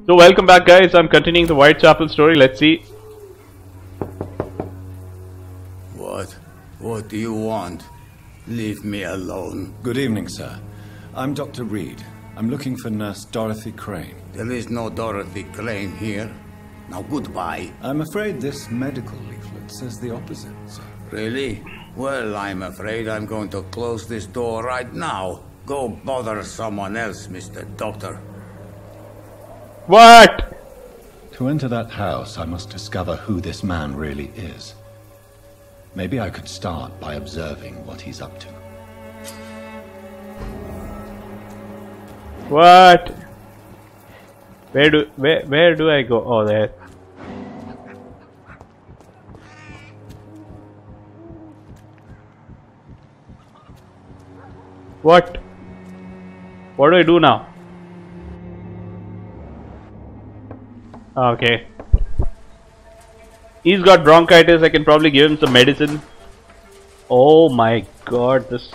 So welcome back, guys. I'm continuing the Whitechapel story. Let's see. What do you want? Leave me alone. Good evening, sir. I'm Dr. Reed. I'm looking for Nurse Dorothy Crane. There is no Dorothy Crane here. Now goodbye. I'm afraid this medical leaflet says the opposite, sir. Really? Well, I'm afraid I'm going to close this door right now. Go bother someone else, Mr. Doctor. What? To enter that house, I must discover who this man really is. Maybe I could start by observing what he's up to. What? Where do I go? Oh, there. What? What do I do now? Okay. He's got bronchitis. I can probably give him some medicine. Oh my god, this...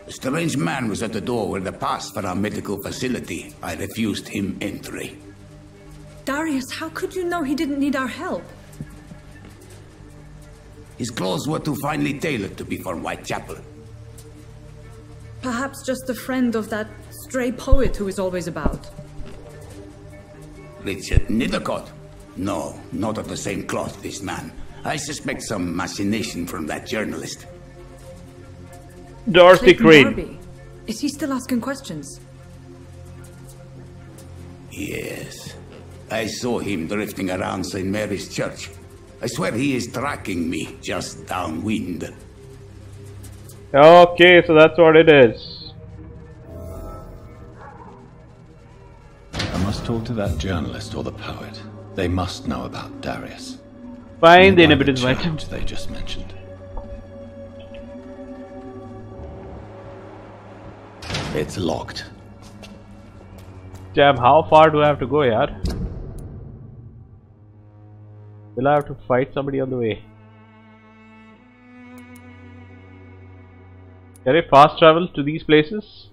A strange man was at the door with a pass for our medical facility. I refused him entry. Darius, how could you know he didn't need our help? His clothes were too finely tailored to be from Whitechapel. Perhaps just a friend of that stray poet who is always about. Richard Nithercott? No, not of the same cloth, this man. I suspect some machination from that journalist. Dorothy Crane. Darby. Is he still asking questions? Yes. I saw him drifting around St. Mary's Church. I swear he is tracking me just downwind. Okay, so that's what it is. I must talk to that journalist or the poet. They must know about Darius. Find the By inhibitors church they just mentioned. It's locked. Damn, how far do I have to go, yaar? Will I have to fight somebody on the way? Can I fast travel to these places?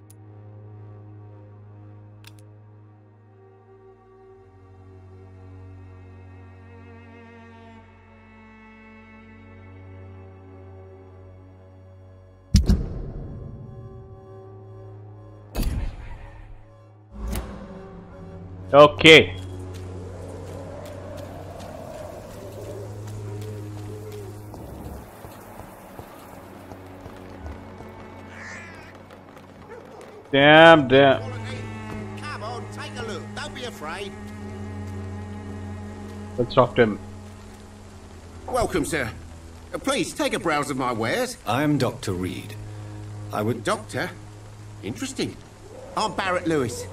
Okay. Damn. Come on, take a look. Don't be afraid. Let's talk to him. Welcome, sir. Please, take a browse of my wares. I'm Dr. Reed. I would... Doctor? Interesting. I'm Barrett Lewis.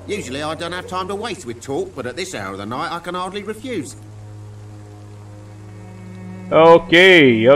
Usually I don't have time to waste with talk, but at this hour of the night I can hardly refuse. Okay.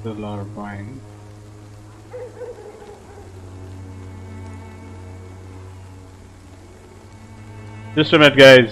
A lot of buying. Just a minute, guys.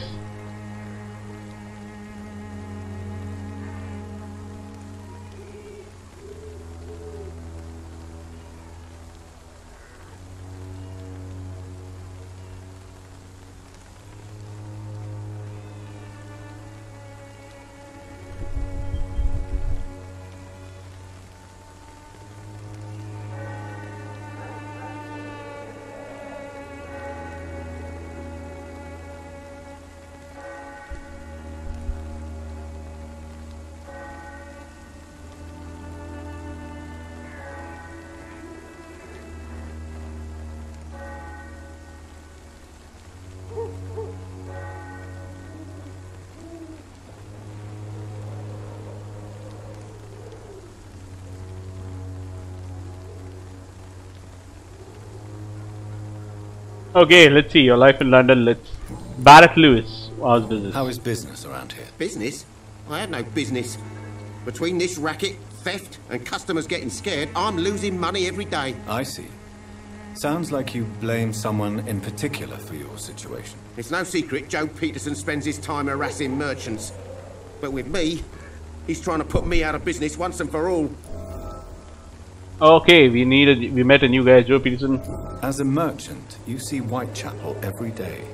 Okay, let's see your life in London. Let's. Barrett Lewis, how's business? How is business around here? Business? I have no business. Between this racket, theft, and customers getting scared, I'm losing money every day. I see. Sounds like you blame someone in particular for your situation. It's no secret Joe Peterson spends his time harassing merchants. But with me, he's trying to put me out of business once and for all. Okay, we met a new guy, Joe Peterson. As a merchant, you see Whitechapel every day.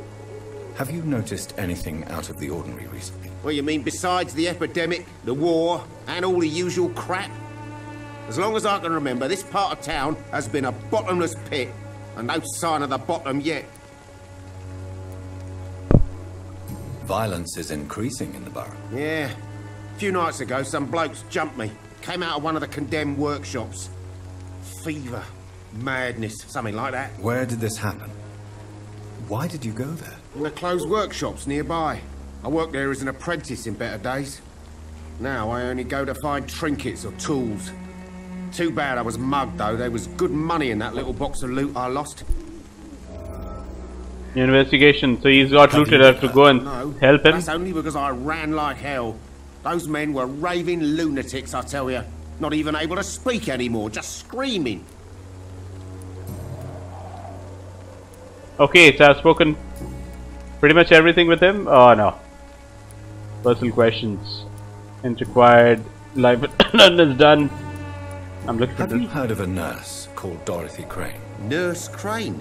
Have you noticed anything out of the ordinary recently? Well, you mean besides the epidemic, the war, and all the usual crap? As long as I can remember, this part of town has been a bottomless pit, and no sign of the bottom yet. Violence is increasing in the borough. Yeah. A few nights ago, some blokes jumped me. Came out of one of the condemned workshops. Fever, madness, something like that. Where did this happen? Why did you go there? In the closed workshops nearby. I worked there as an apprentice in better days. Now I only go to find trinkets or tools. Too bad I was mugged, though. There was good money in that little box of loot I lost. Investigation. So he's got looted. I have to go and help him. That's only because I ran like hell. Those men were raving lunatics, I tell you. Not even able to speak anymore, just screaming. Okay, so I've spoken pretty much everything with him. Oh no. Personal questions. Required. Life is done. I'm looking for Have you heard of a nurse called Dorothy Crane? Nurse Crane?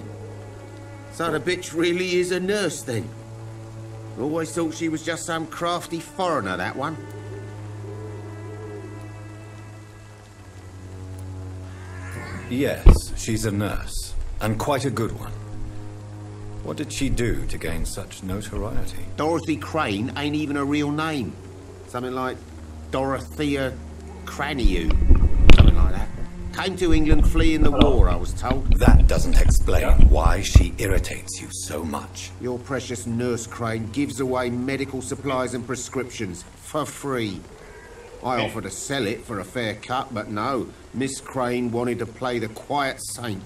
So the bitch really is a nurse then? Always thought she was just some crafty foreigner, that one. Yes, she's a nurse, and quite a good one. What did she do to gain such notoriety? Dorothy Crane ain't even a real name. Something like Dorothea Craniu. Something like that. Came to England fleeing the war, I was told. That doesn't explain why she irritates you so much. Your precious Nurse Crane gives away medical supplies and prescriptions for free. I offered to sell it for a fair cut, but no. Miss Crane wanted to play the quiet saint.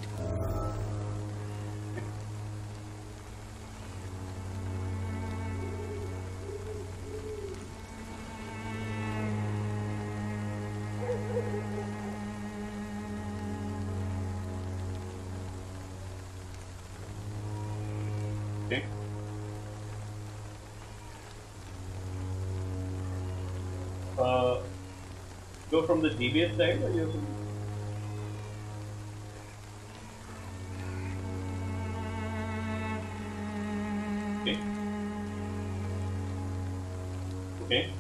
Okay. Go from the DBS side or you have to... Okay. Okay.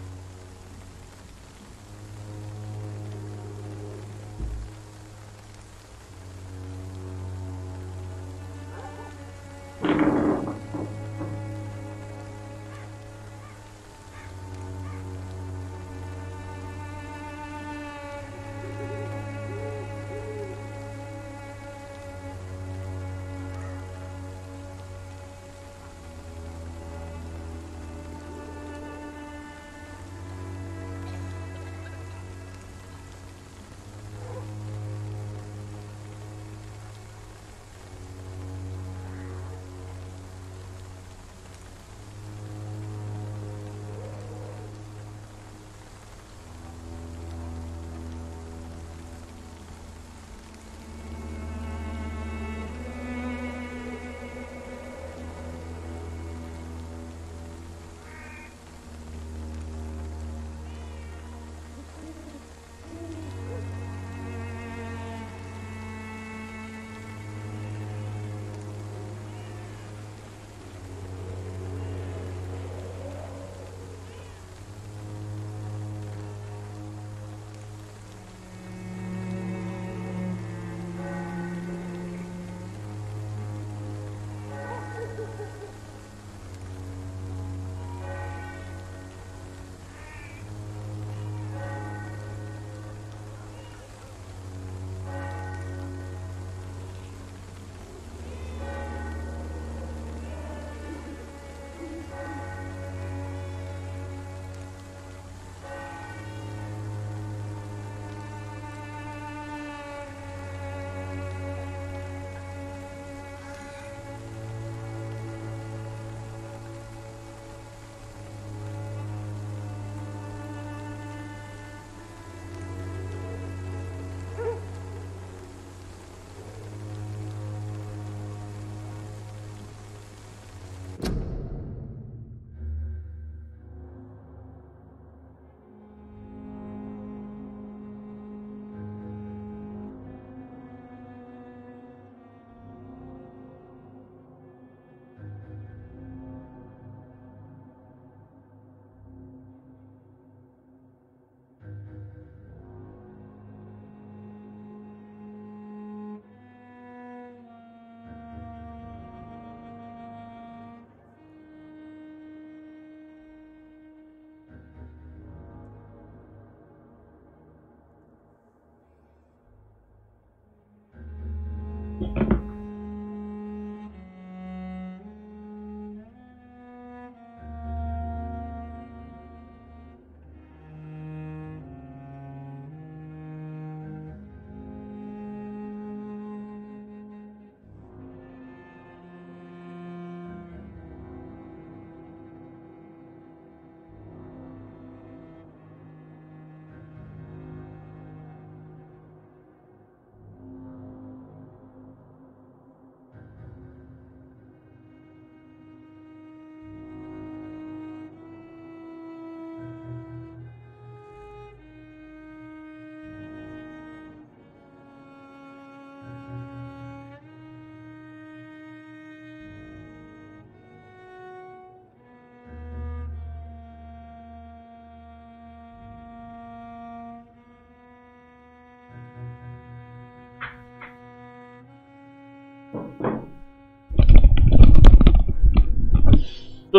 So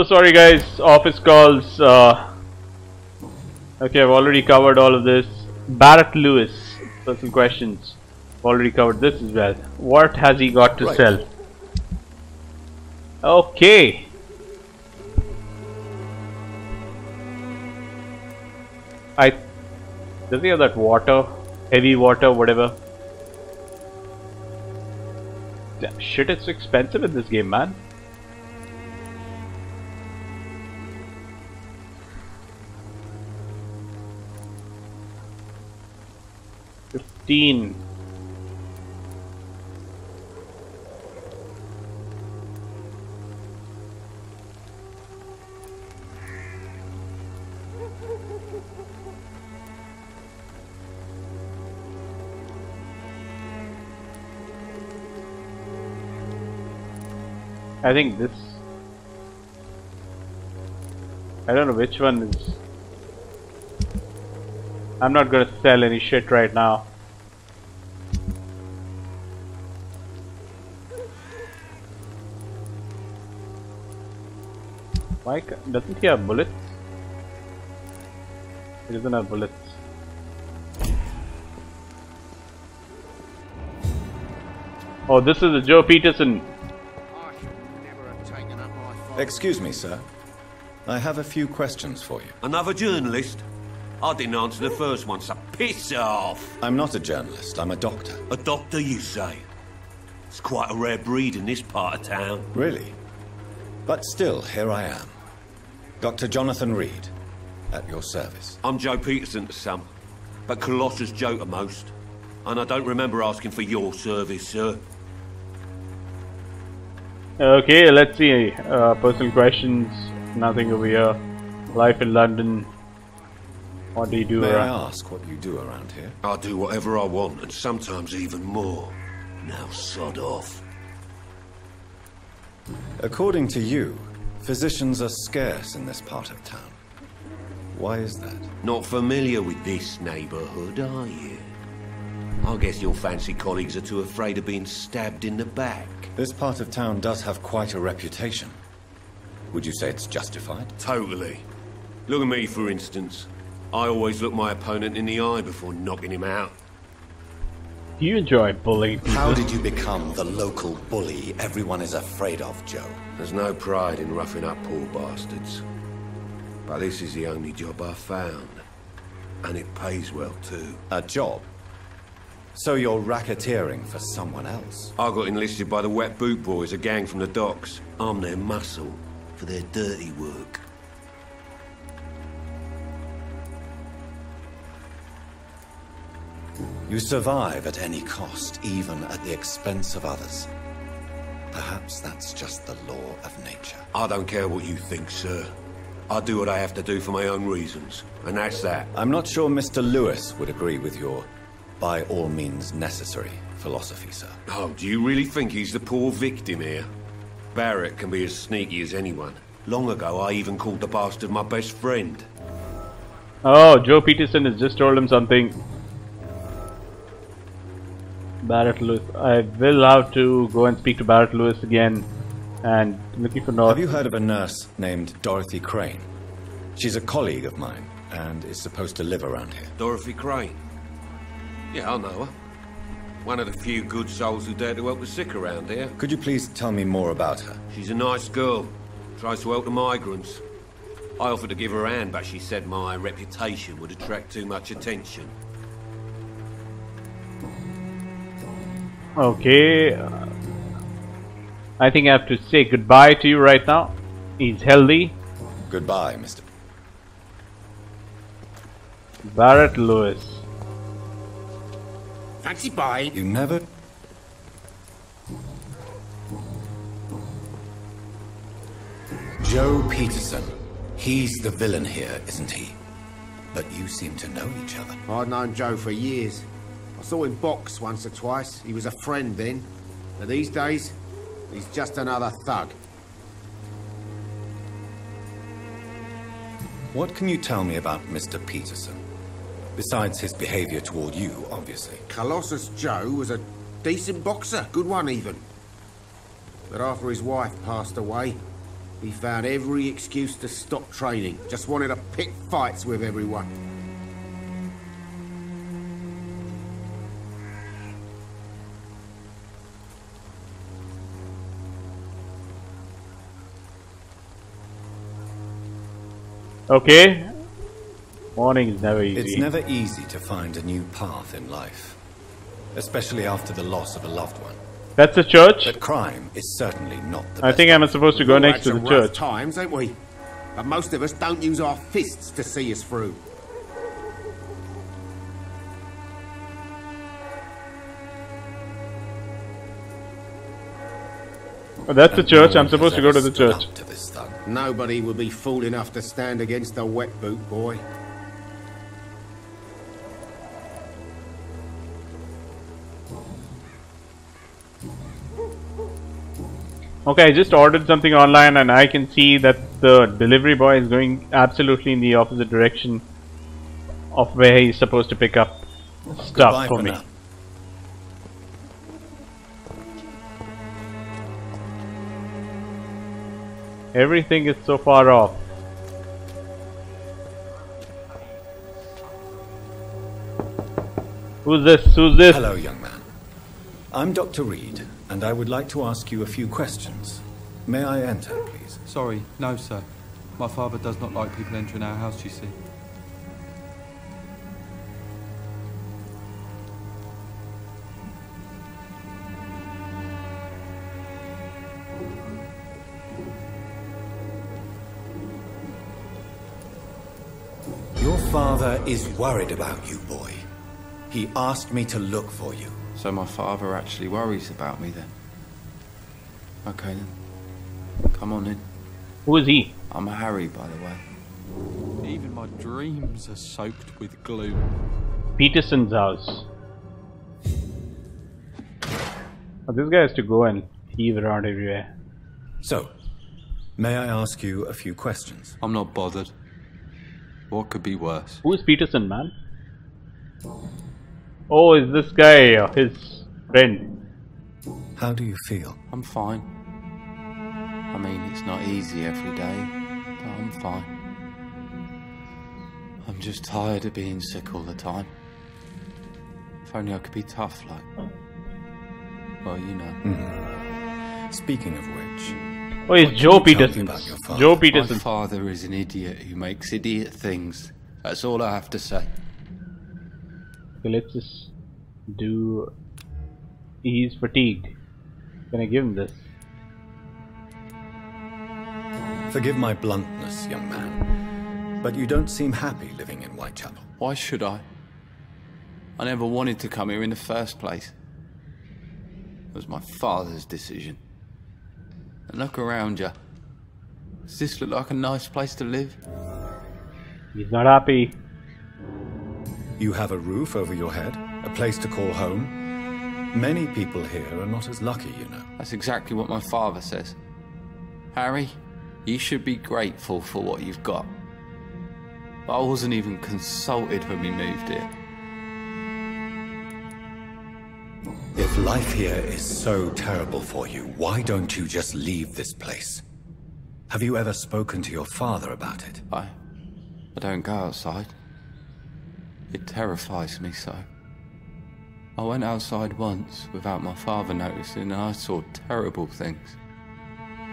sorry guys, office calls. Okay, I've already covered all of this. Barrett Lewis, personal questions. Already covered this as well. What has he got to sell? Okay. Does he have that water? Heavy water, whatever. Damn, shit, it's expensive in this game, man. $15. I think this. I don't know which one is. I'm not gonna sell any shit right now. Why doesn't he have bullets? He doesn't have bullets. Oh, this is a Joe Peterson. Excuse me, sir. I have a few questions for you. Another journalist? I didn't answer the first one, so piss off! I'm not a journalist, I'm a doctor. A doctor, you say? It's quite a rare breed in this part of town. Really? But still, here I am. Dr. Jonathan Reed, at your service. I'm Joe Peterson to some, but Colossus Joe to most. And I don't remember asking for your service, sir. Okay, let's see. Personal questions. Nothing over here. Life in London. What do you do May around? I ask what you do around here? I do whatever I want, and sometimes even more. Now sod off. According to you, physicians are scarce in this part of town. Why is that? Not familiar with this neighborhood, are you? I guess your fancy colleagues are too afraid of being stabbed in the back. This part of town does have quite a reputation. Would you say it's justified? Totally. Look at me, for instance. I always look my opponent in the eye before knocking him out. Do you enjoy bullying people? How did you become the local bully everyone is afraid of, Joe? There's no pride in roughing up poor bastards. But this is the only job I've found. And it pays well, too. A job? So you're racketeering for someone else? I got enlisted by the Wet Boot Boys, a gang from the docks. I'm their muscle for their dirty work. You survive at any cost, even at the expense of others. Perhaps that's just the law of nature. I don't care what you think, sir. I do what I have to do for my own reasons, and that's that. I'm not sure Mr. Lewis would agree with your by all means necessary philosophy, sir. Oh, do you really think he's the poor victim here? Barrett can be as sneaky as anyone. Long ago, I even called the bastard my best friend. Oh, Joe Peterson has just told him something. Barrett Lewis. I will have to go and speak to Barrett Lewis again. And looking for North. Have you heard of a nurse named Dorothy Crane? She's a colleague of mine and is supposed to live around here. Dorothy Crane? Yeah, I know her. One of the few good souls who dare to help the sick around here. Could you please tell me more about her? She's a nice girl. Tries to help the migrants. I offered to give her a hand, but she said my reputation would attract too much attention. Okay. I think I have to say goodbye to you right now. He's healthy. Goodbye, Mr. Barrett Lewis. Fancy bye. You never... Joe Peterson. He's the villain here, isn't he? But you seem to know each other. I'd known Joe for years. I saw him box once or twice. He was a friend then. But these days, he's just another thug. What can you tell me about Mr. Peterson? Besides his behavior toward you, obviously. Colossus Joe was a decent boxer. Good one, even. But after his wife passed away, he found every excuse to stop training. Just wanted to pick fights with everyone. Okay. Morning is never easy. It's never easy to find a new path in life, especially after the loss of a loved one. That's a church? But crime is certainly not the I best. think I'm supposed to go We've all next to had the some rough church. times, ain't we? But most of us don't use our fists to see us through. Oh, that's the And church. no I'm one supposed to has go to ever the stood church. up to this thug. Nobody would be fool enough to stand against a wet boot boy. Okay, I just ordered something online and I can see that the delivery boy is going absolutely in the opposite direction of where he's supposed to pick up stuff Goodbye for for me. now. Everything is so far off. Who's this? Who's this? Hello, young man. I'm Dr. Reed, and I would like to ask you a few questions. May I enter, please? Sorry, no, sir. My father does not like people entering our house, you see. Your father is worried about you, boy. He asked me to look for you. So my father actually worries about me then? Okay then. Come on in. Who is he? I'm Harry, by the way. Even my dreams are soaked with glue. Peterson's house. Oh, this guy has to go and heave around everywhere. So, may I ask you a few questions? I'm not bothered. What could be worse? Who is Peterson, man? Oh, is this guy his friend? How do you feel? I'm fine. I mean, it's not easy every day, but I'm fine. I'm just tired of being sick all the time. If only I could be tough like... Well, you know. Speaking of which... Oh, it's Joe can you tell me Peterson. about your father? Joe My Peterson. father is an idiot who makes idiot things. That's all I have to say. Okay, let's just do... He's fatigued. Can I give him this? Forgive my bluntness, young man, but you don't seem happy living in Whitechapel. Why should I? I never wanted to come here in the first place. It was my father's decision. And look around you. Does this look like a nice place to live? He's not happy. You have a roof over your head, a place to call home. Many people here are not as lucky, you know. That's exactly what my father says. Harry, you should be grateful for what you've got. But I wasn't even consulted when we moved here. If life here is so terrible for you, why don't you just leave this place? Have you ever spoken to your father about it? I don't go outside. It terrifies me so. I went outside once without my father noticing and I saw terrible things.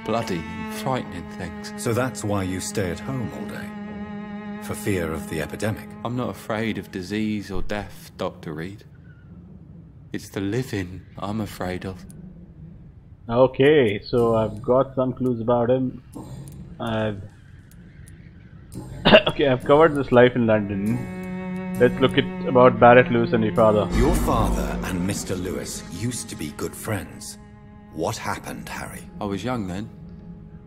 Bloody and frightening things. So that's why you stay at home all day? For fear of the epidemic? I'm not afraid of disease or death, Dr. Reed. It's the living I'm afraid of. Okay, so I've got some clues about him. Okay, I've covered this life in London. Let's look at about Barrett Lewis and your father. Your father and Mr. Lewis used to be good friends. What happened, Harry? I was young then.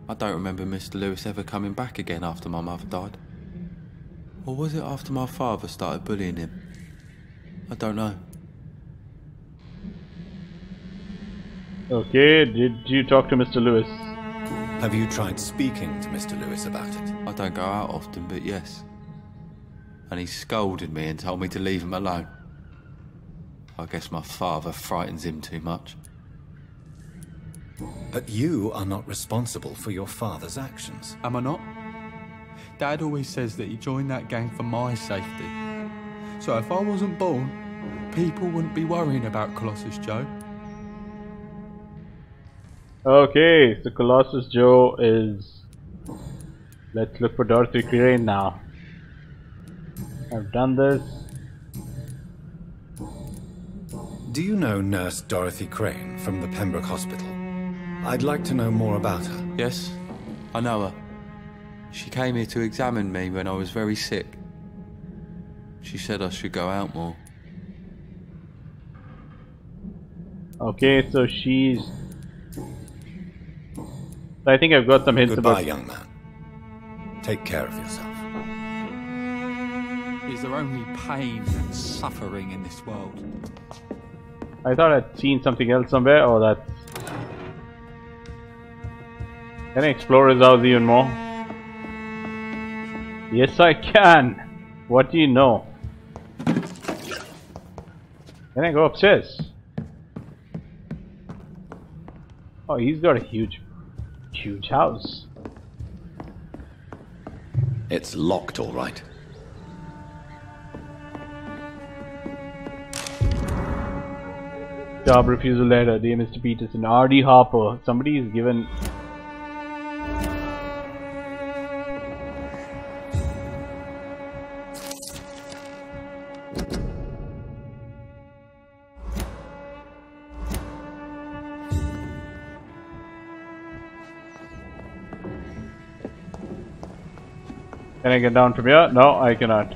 I don't remember Mr. Lewis ever coming back again after my mother died. Or was it after my father started bullying him? I don't know. Okay, did you talk to Mr. Lewis? Have you tried speaking to Mr. Lewis about it? I don't go out often, but yes. And he scolded me and told me to leave him alone. I guess my father frightens him too much. But you are not responsible for your father's actions. Am I not? Dad always says that he joined that gang for my safety. So if I wasn't born, people wouldn't be worrying about Colossus Joe. Okay, so Colossus Joe is... Let's look for Dorothy Crane now. I've done this. Do you know Nurse Dorothy Crane from the Pembroke Hospital? I'd like to know more about her. Yes, I know her. She came here to examine me when I was very sick. She said I should go out more. Okay, so she's... I think I've got some hints Goodbye, about... young man. Take care of yourself. Is there only pain and suffering in this world? I thought I'd seen something else somewhere. Oh, that's... Can I explore his house even more? Yes, I can. What do you know? Can I go upstairs? Oh, he's got a huge house. It's locked, all right. Job refusal letter, dear Mr. Peterson. R.D. Harper. Somebody is given... Can I get down from here? No, I cannot.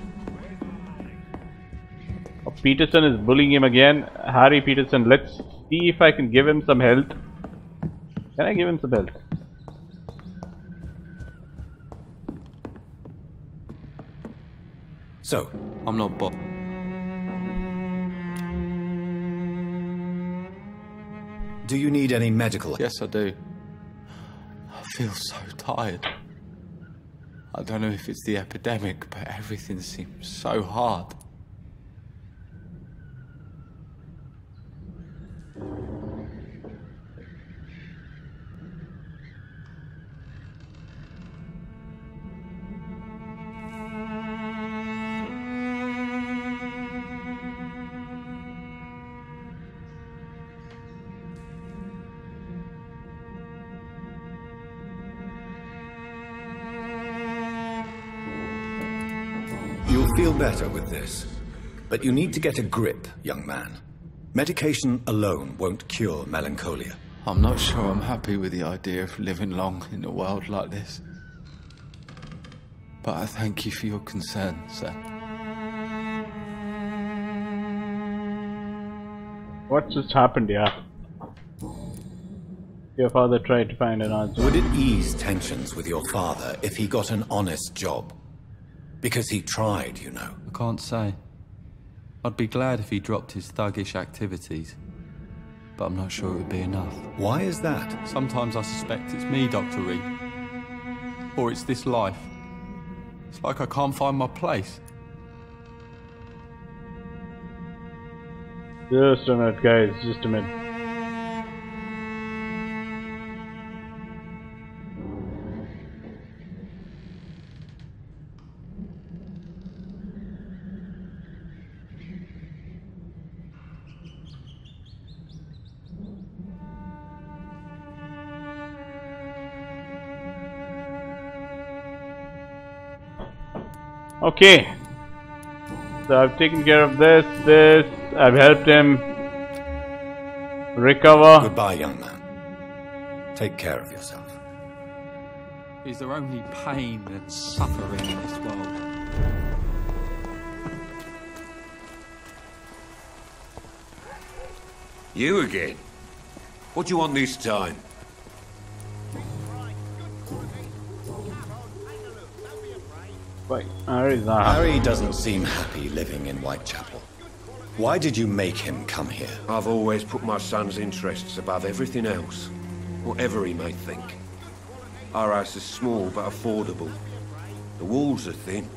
Oh, Peterson is bullying him again. Harry Peterson, let's see if I can give him some health. Can I give him some health? So, I'm not bothered. do you need any medical help? Yes, I do. I feel so tired. I don't know if it's the epidemic, but everything seems so hard. You'll feel better with this. But you need to get a grip, young man. Medication alone won't cure melancholia. I'm not sure I'm happy with the idea of living long in a world like this. But I thank you for your concern, sir. What just happened here? Your father tried to find an answer. Would it ease tensions with your father if he got an honest job? Because he tried, you know. I can't say. I'd be glad if he dropped his thuggish activities. But I'm not sure it would be enough. Why is that? Sometimes I suspect it's me, Dr. Reed. Or it's this life. It's like I can't find my place. Just a minute, guys. Just a minute. Okay, so I've taken care of this, I've helped him recover. Goodbye, young man. Take care of yourself. Is there only pain and suffering in this world? You again? What do you want this time? Wait, Harry's not happy. Harry doesn't seem happy living in Whitechapel. Why did you make him come here? I've always put my son's interests above everything else, whatever he may think. Our house is small but affordable. The walls are thin,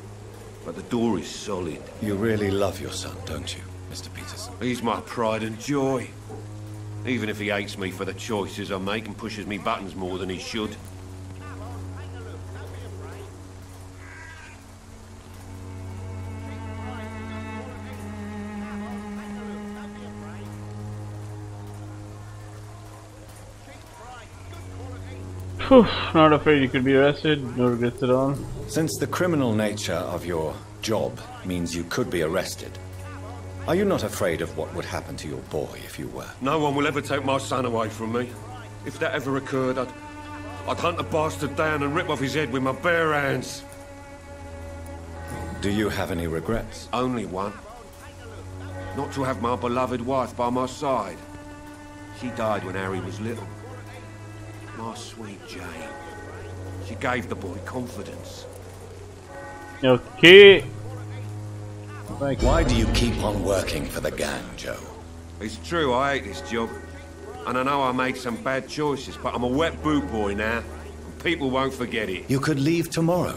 but the door is solid. You really love your son, don't you, Mr. Peterson? He's my pride and joy. Even if he hates me for the choices I make and pushes me buttons more than he should. Phew, not afraid you could be arrested, no regrets at all. Since the criminal nature of your job means you could be arrested, are you not afraid of what would happen to your boy if you were? No one will ever take my son away from me. If that ever occurred, I'd hunt the bastard down and rip off his head with my bare hands. Do you have any regrets? Only one. Not to have my beloved wife by my side. She died when Harry was little. My sweet Jane. She gave the boy confidence. Okay. Why do you keep on working for the gang, Joe? It's true, I hate this job. And I know I made some bad choices, but I'm a wet boot boy now. And people won't forget it. You could leave tomorrow.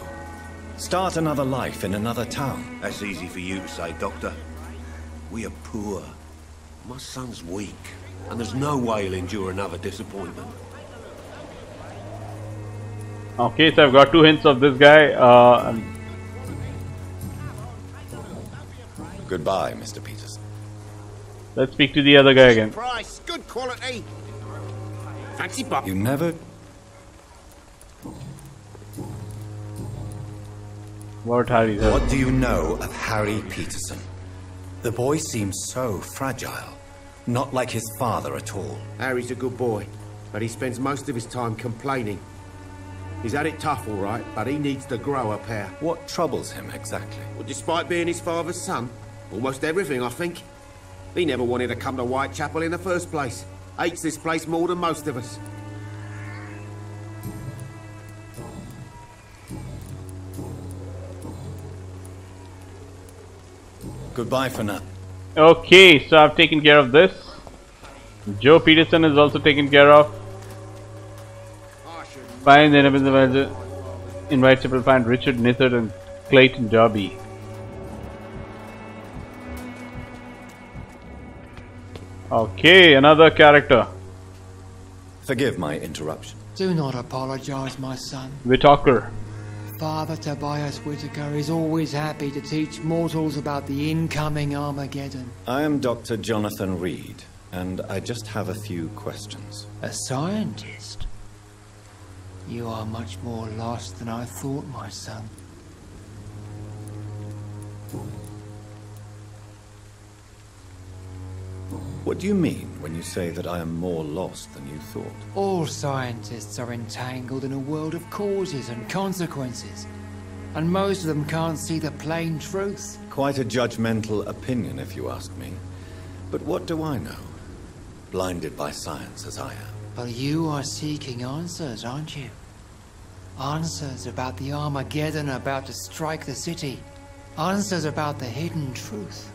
Start another life in another town. That's easy for you to say, Doctor. We are poor. My son's weak. And there's no way he'll endure another disappointment. Okay, so I've got 2 hints of this guy. Goodbye, Mr. Peterson. Let's speak to the other guy again. Price, good quality. Fancy buck. You never... What Harry's What do you know of Harry Peterson? The boy seems so fragile. Not like his father at all. Harry's a good boy, but he spends most of his time complaining. He's had it tough, all right, but he needs to grow a pair. What troubles him exactly? Well, despite being his father's son, almost everything, I think. He never wanted to come to Whitechapel in the first place. Hates this place more than most of us. Goodbye for now. Okay, so I've taken care of this. Joe Peterson is also taken care of. Find the enemies, invite people to find Richard Nithard and Clayton Darby. Okay, another character. Forgive my interruption. Do not apologize, my son. Whitaker. Father Tobias Whitaker is always happy to teach mortals about the incoming Armageddon. I am Dr. Jonathan Reed, and I just have a few questions. A scientist? You are much more lost than I thought, my son. What do you mean when you say that I am more lost than you thought? All scientists are entangled in a world of causes and consequences, and most of them can't see the plain truth. Quite a judgmental opinion, if you ask me. But what do I know? Blinded by science as I am. But you are seeking answers, aren't you? Answers about the Armageddon about to strike the city. Answers about the hidden truth.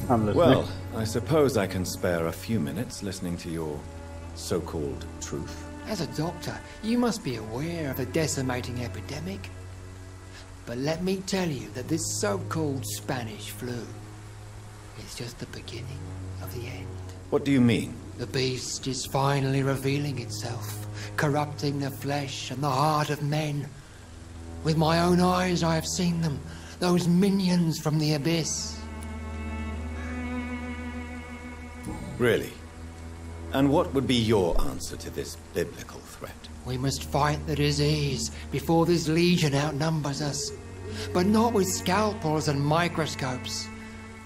I'm listening. Well, I suppose I can spare a few minutes listening to your so-called truth. As a doctor, you must be aware of the decimating epidemic. But let me tell you that this so-called Spanish flu is just the beginning of the end. What do you mean? The beast is finally revealing itself, corrupting the flesh and the heart of men. With my own eyes I have seen them, those minions from the abyss. Really? And what would be your answer to this biblical threat? We must fight the disease before this legion outnumbers us. But not with scalpels and microscopes.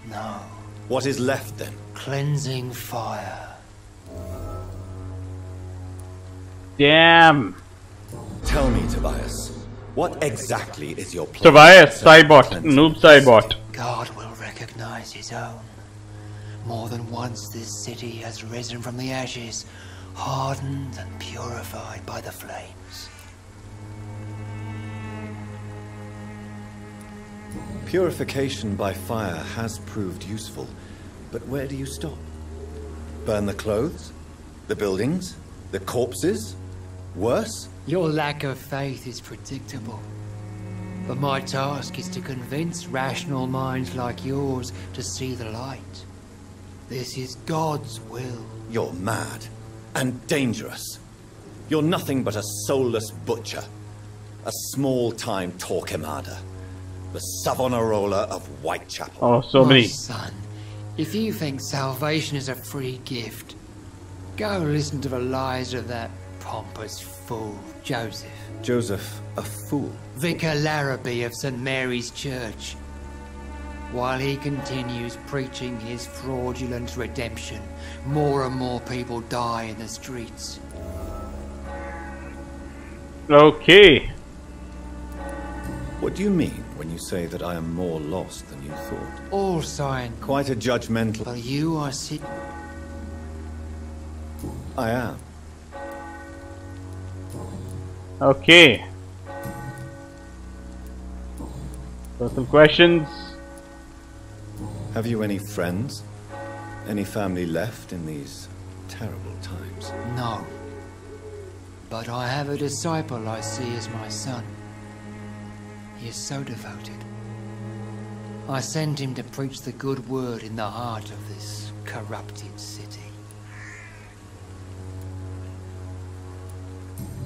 No. What is left then? Cleansing fire. Damn. Tell me, Tobias, what exactly is your plan? Tobias, Cybot, noob Cybot. God will recognize his own. More than once this city has risen from the ashes, hardened and purified by the flames. Purification by fire has proved useful, but where do you stop? Burn the clothes? The buildings? The corpses? Worse? Your lack of faith is predictable. But my task is to convince rational minds like yours to see the light. This is God's will. You're mad. And dangerous. You're nothing but a soulless butcher. A small-time Torquemada. The Savonarola of Whitechapel. Oh, so My many. son, if you think salvation is a free gift, go listen to the lies of that pompous fool, Joseph. Joseph, a fool. Vicar Larrabee of St. Mary's Church. While he continues preaching his fraudulent redemption, more and more people die in the streets. Okay. What do you mean when you say that I am more lost than you thought? All sign. Quite a judgmental... But you are sitting... I am. Okay. So some questions. Have you any friends? Any family left in these terrible times? No. But I have a disciple I see as my son. He is so devoted. I send him to preach the good word in the heart of this corrupted city.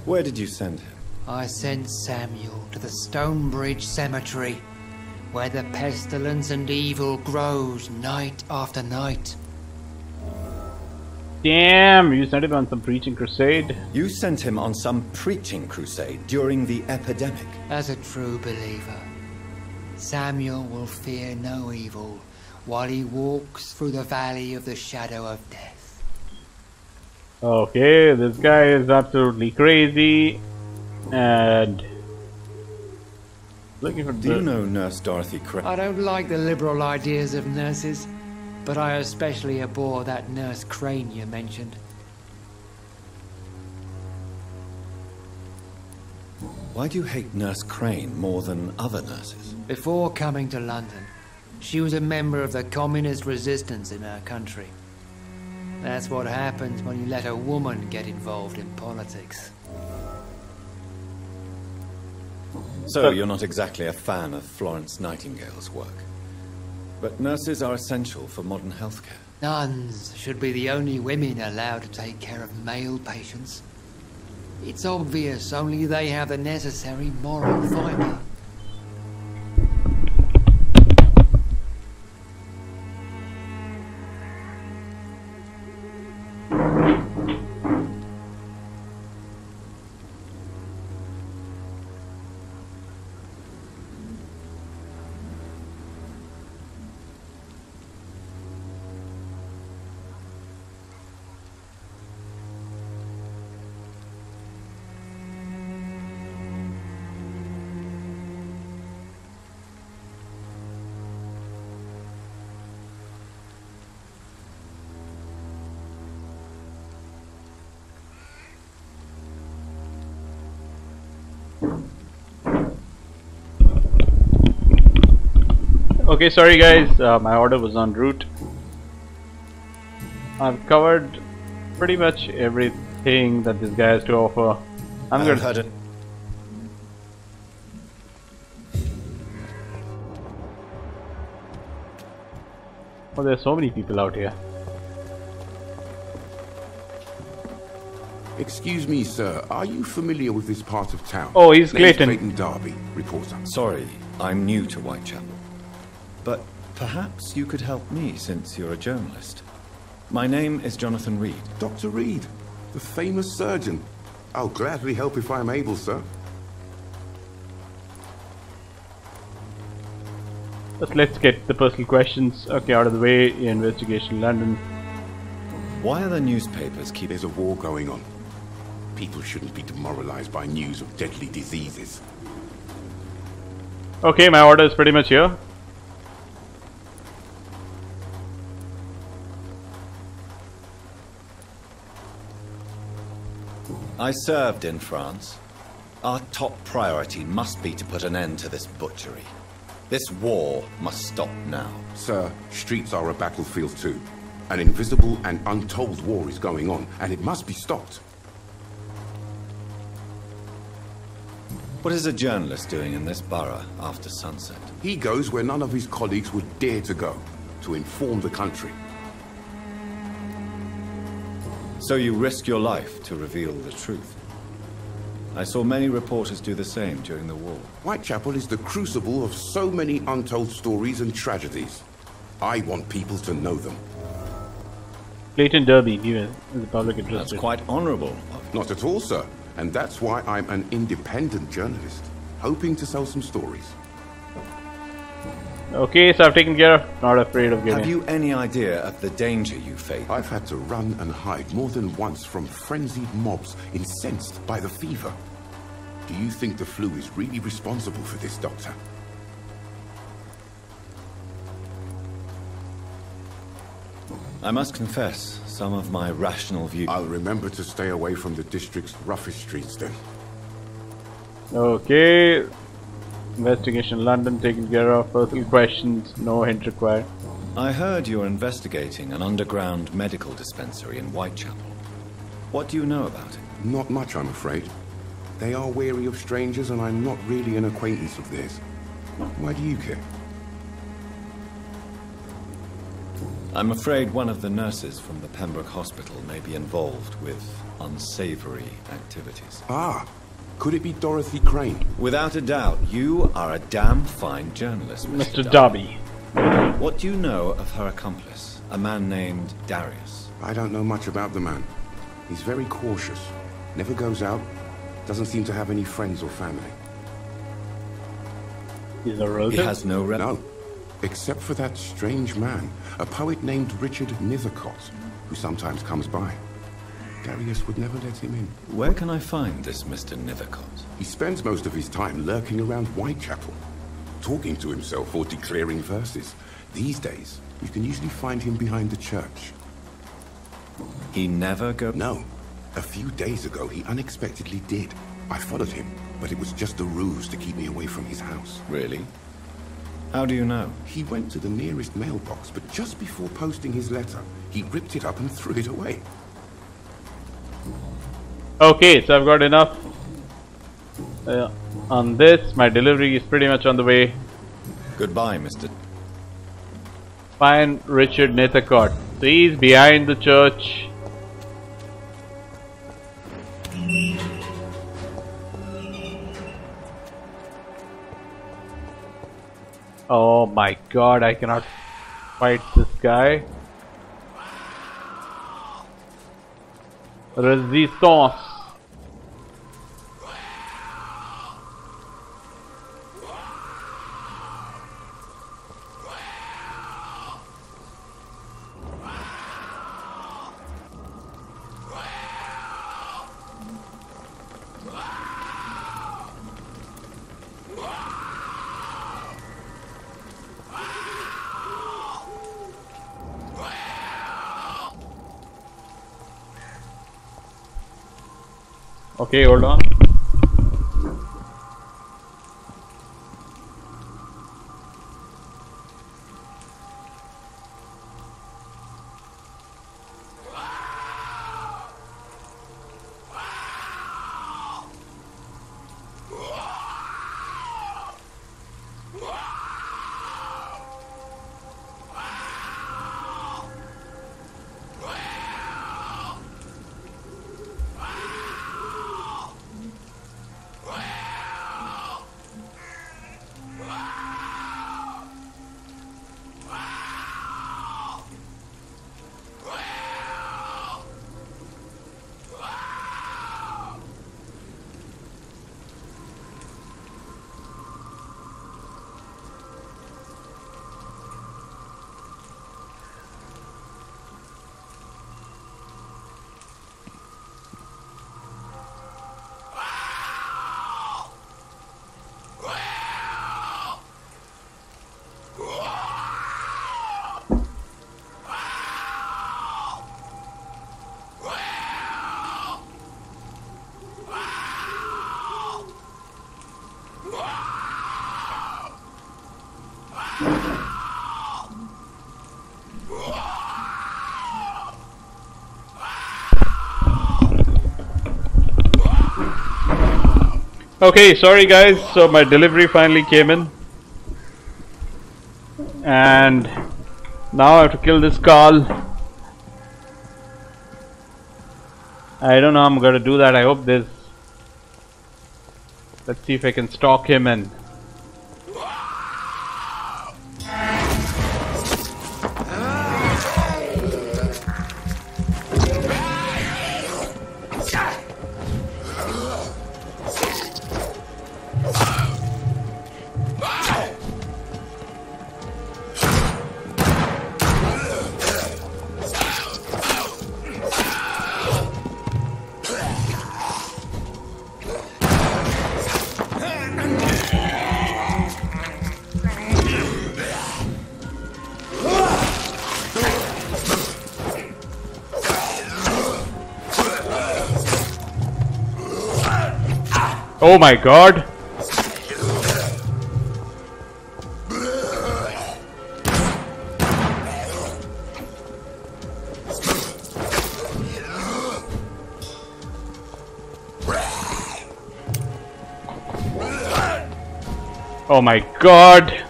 Where did you send him? I sent Samuel to the Stonebridge Cemetery, where the pestilence and evil grows night after night. Damn, you sent him on some preaching crusade. You sent him on some preaching crusade during the epidemic. As a true believer, Samuel will fear no evil while he walks through the valley of the shadow of death. Okay, this guy is absolutely crazy. And... looking for... Do you know Nurse Dorothy Crane? I don't like the liberal ideas of nurses, but I especially abhor that Nurse Crane you mentioned. Why do you hate Nurse Crane more than other nurses? Before coming to London, she was a member of the communist resistance in her country. That's what happens when you let a woman get involved in politics. So you're not exactly a fan of Florence Nightingale's work. But nurses are essential for modern healthcare. Nuns should be the only women allowed to take care of male patients. It's obvious only they have the necessary moral fiber. Okay, sorry guys, my order was en route. I've covered pretty much everything that this guy has to offer. I'm I've gonna... heard it. Oh, there's so many people out here. Excuse me, sir. Are you familiar with this part of town? Oh, he's Name's Clayton. Clayton Darby, reporter. Sorry, I'm new to Whitechapel. But perhaps you could help me since you're a journalist. My name is Jonathan Reed. Dr. Reed, the famous surgeon. I'll gladly help if I am able, sir. But let's get the personal questions out of the way. Investigation London. Why are the newspapers keep... There's a war going on. People shouldn't be demoralized by news of deadly diseases. Okay, my order is pretty much here. I served in France. Our top priority must be to put an end to this butchery. This war must stop now. Sir, streets are a battlefield too. An invisible and untold war is going on, and it must be stopped. What is a journalist doing in this borough after sunset? He goes where none of his colleagues would dare to go, to inform the country. So you risk your life to reveal the truth. I saw many reporters do the same during the war. Whitechapel is the crucible of so many untold stories and tragedies. I want people to know them. Clayton Derby, given the public interest. That's quite honorable. Not at all, sir. And that's why I'm an independent journalist, hoping to sell some stories. Okay, so I've taken care of. Not afraid of getting. Have you any idea of the danger you face? I've had to run and hide more than once from frenzied mobs incensed by the fever. Do you think the flu is really responsible for this, Doctor? I must confess, some of my rational views... I'll remember to stay away from the district's roughest streets then. Okay. Investigation London taken care of. Personal questions, no hint required. I heard you're investigating an underground medical dispensary in Whitechapel. What do you know about it? Not much, I'm afraid. They are wary of strangers, and I'm not really an acquaintance of theirs. Why do you care? I'm afraid one of the nurses from the Pembroke Hospital may be involved with unsavory activities. Ah, could it be Dorothy Crane? Without a doubt, you are a damn fine journalist, Mr. Darby. What do you know of her accomplice, a man named Darius? I don't know much about the man. He's very cautious, never goes out, doesn't seem to have any friends or family. He's a relative? He has no No, except for that strange man, a poet named Richard Nethercott, who sometimes comes by. Darius would never let him in. Where can I find this Mr. Nethercott? He spends most of his time lurking around Whitechapel, talking to himself or declaring verses. These days, you can usually find him behind the church. He never goes... No. A few days ago, he unexpectedly did. I followed him, but it was just a ruse to keep me away from his house. Really? How do you know? He went to the nearest mailbox, but just before posting his letter, he ripped it up and threw it away. Okay, so I've got enough on this. My delivery is pretty much on the way. Goodbye, Mr. Find Richard Nethercott. So he's behind the church. Oh my god, I cannot fight this guy. Resistance. Okay, hold on. Okay, sorry guys, so my delivery finally came in. And now I have to kill this Carl. I don't know how I'm gonna do that. I hope there's... Let's see if I can stalk him and... Oh my god! Oh my god!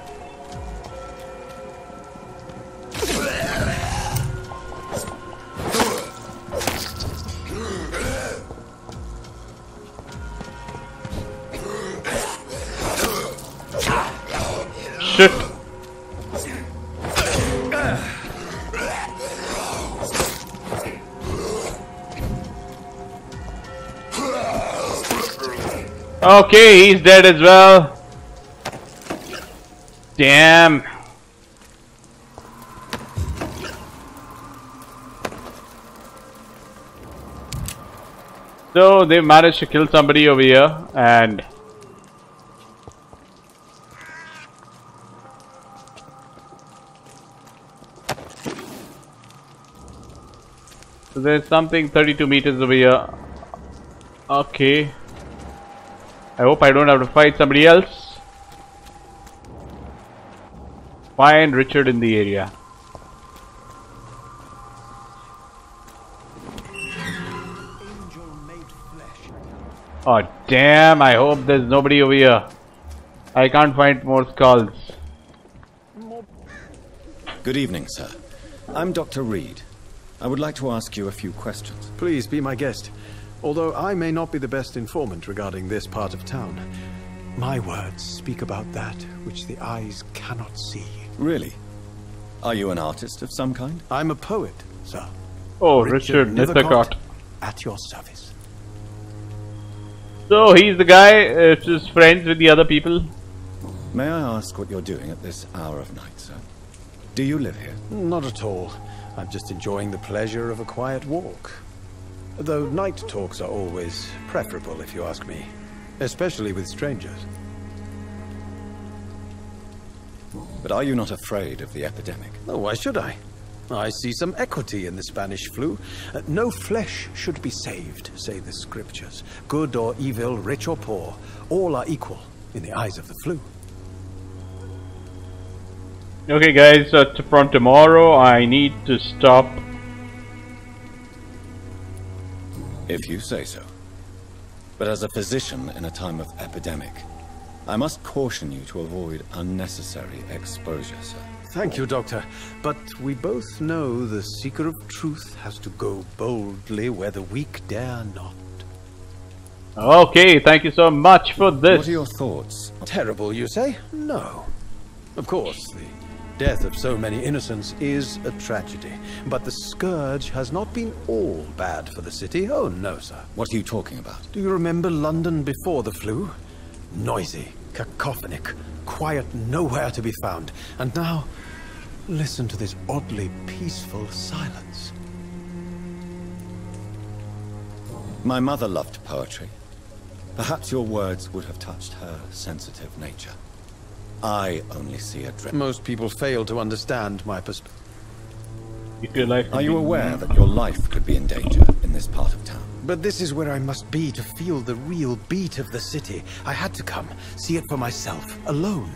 Shit. Okay, he's dead as well. Damn. So they managed to kill somebody over here, and so there's something 32 meters over here. Okay. I hope I don't have to fight somebody else. Find Richard in the area. Oh damn, I hope there's nobody over here. I can't find more skulls. Good evening, sir. I'm Dr. Reed. I would like to ask you a few questions. Please be my guest. Although I may not be the best informant regarding this part of town, my words speak about that which the eyes cannot see. Really? Are you an artist of some kind? I'm a poet, sir. Oh, Richard Nithacott. At your service. So he's the guy who's friends with the other people. May I ask what you're doing at this hour of night, sir? Do you live here? Not at all. I'm just enjoying the pleasure of a quiet walk. Though night talks are always preferable, if you ask me. Especially with strangers. But are you not afraid of the epidemic? Oh, why should I? I see some equity in the Spanish flu. No flesh should be saved, say the scriptures. Good or evil, rich or poor, all are equal in the eyes of the flu. Okay guys, from tomorrow I need to stop. If you say so. But as a physician in a time of epidemic, I must caution you to avoid unnecessary exposure, sir. Thank you, Doctor. But we both know the seeker of truth has to go boldly where the weak dare not. Okay, thank you so much for this. What are your thoughts? Terrible, you say? No. Of course, the death of so many innocents is a tragedy. But the scourge has not been all bad for the city. Oh, no, sir. What are you talking about? Do you remember London before the flu? Noisy, cacophonic, quiet nowhere to be found. And now, listen to this oddly peaceful silence. My mother loved poetry. Perhaps your words would have touched her sensitive nature. I only see a drift. Most people fail to understand my perspective. Are you aware that your life could be in danger in this part of town? But this is where I must be to feel the real beat of the city. I had to come, see it for myself, alone.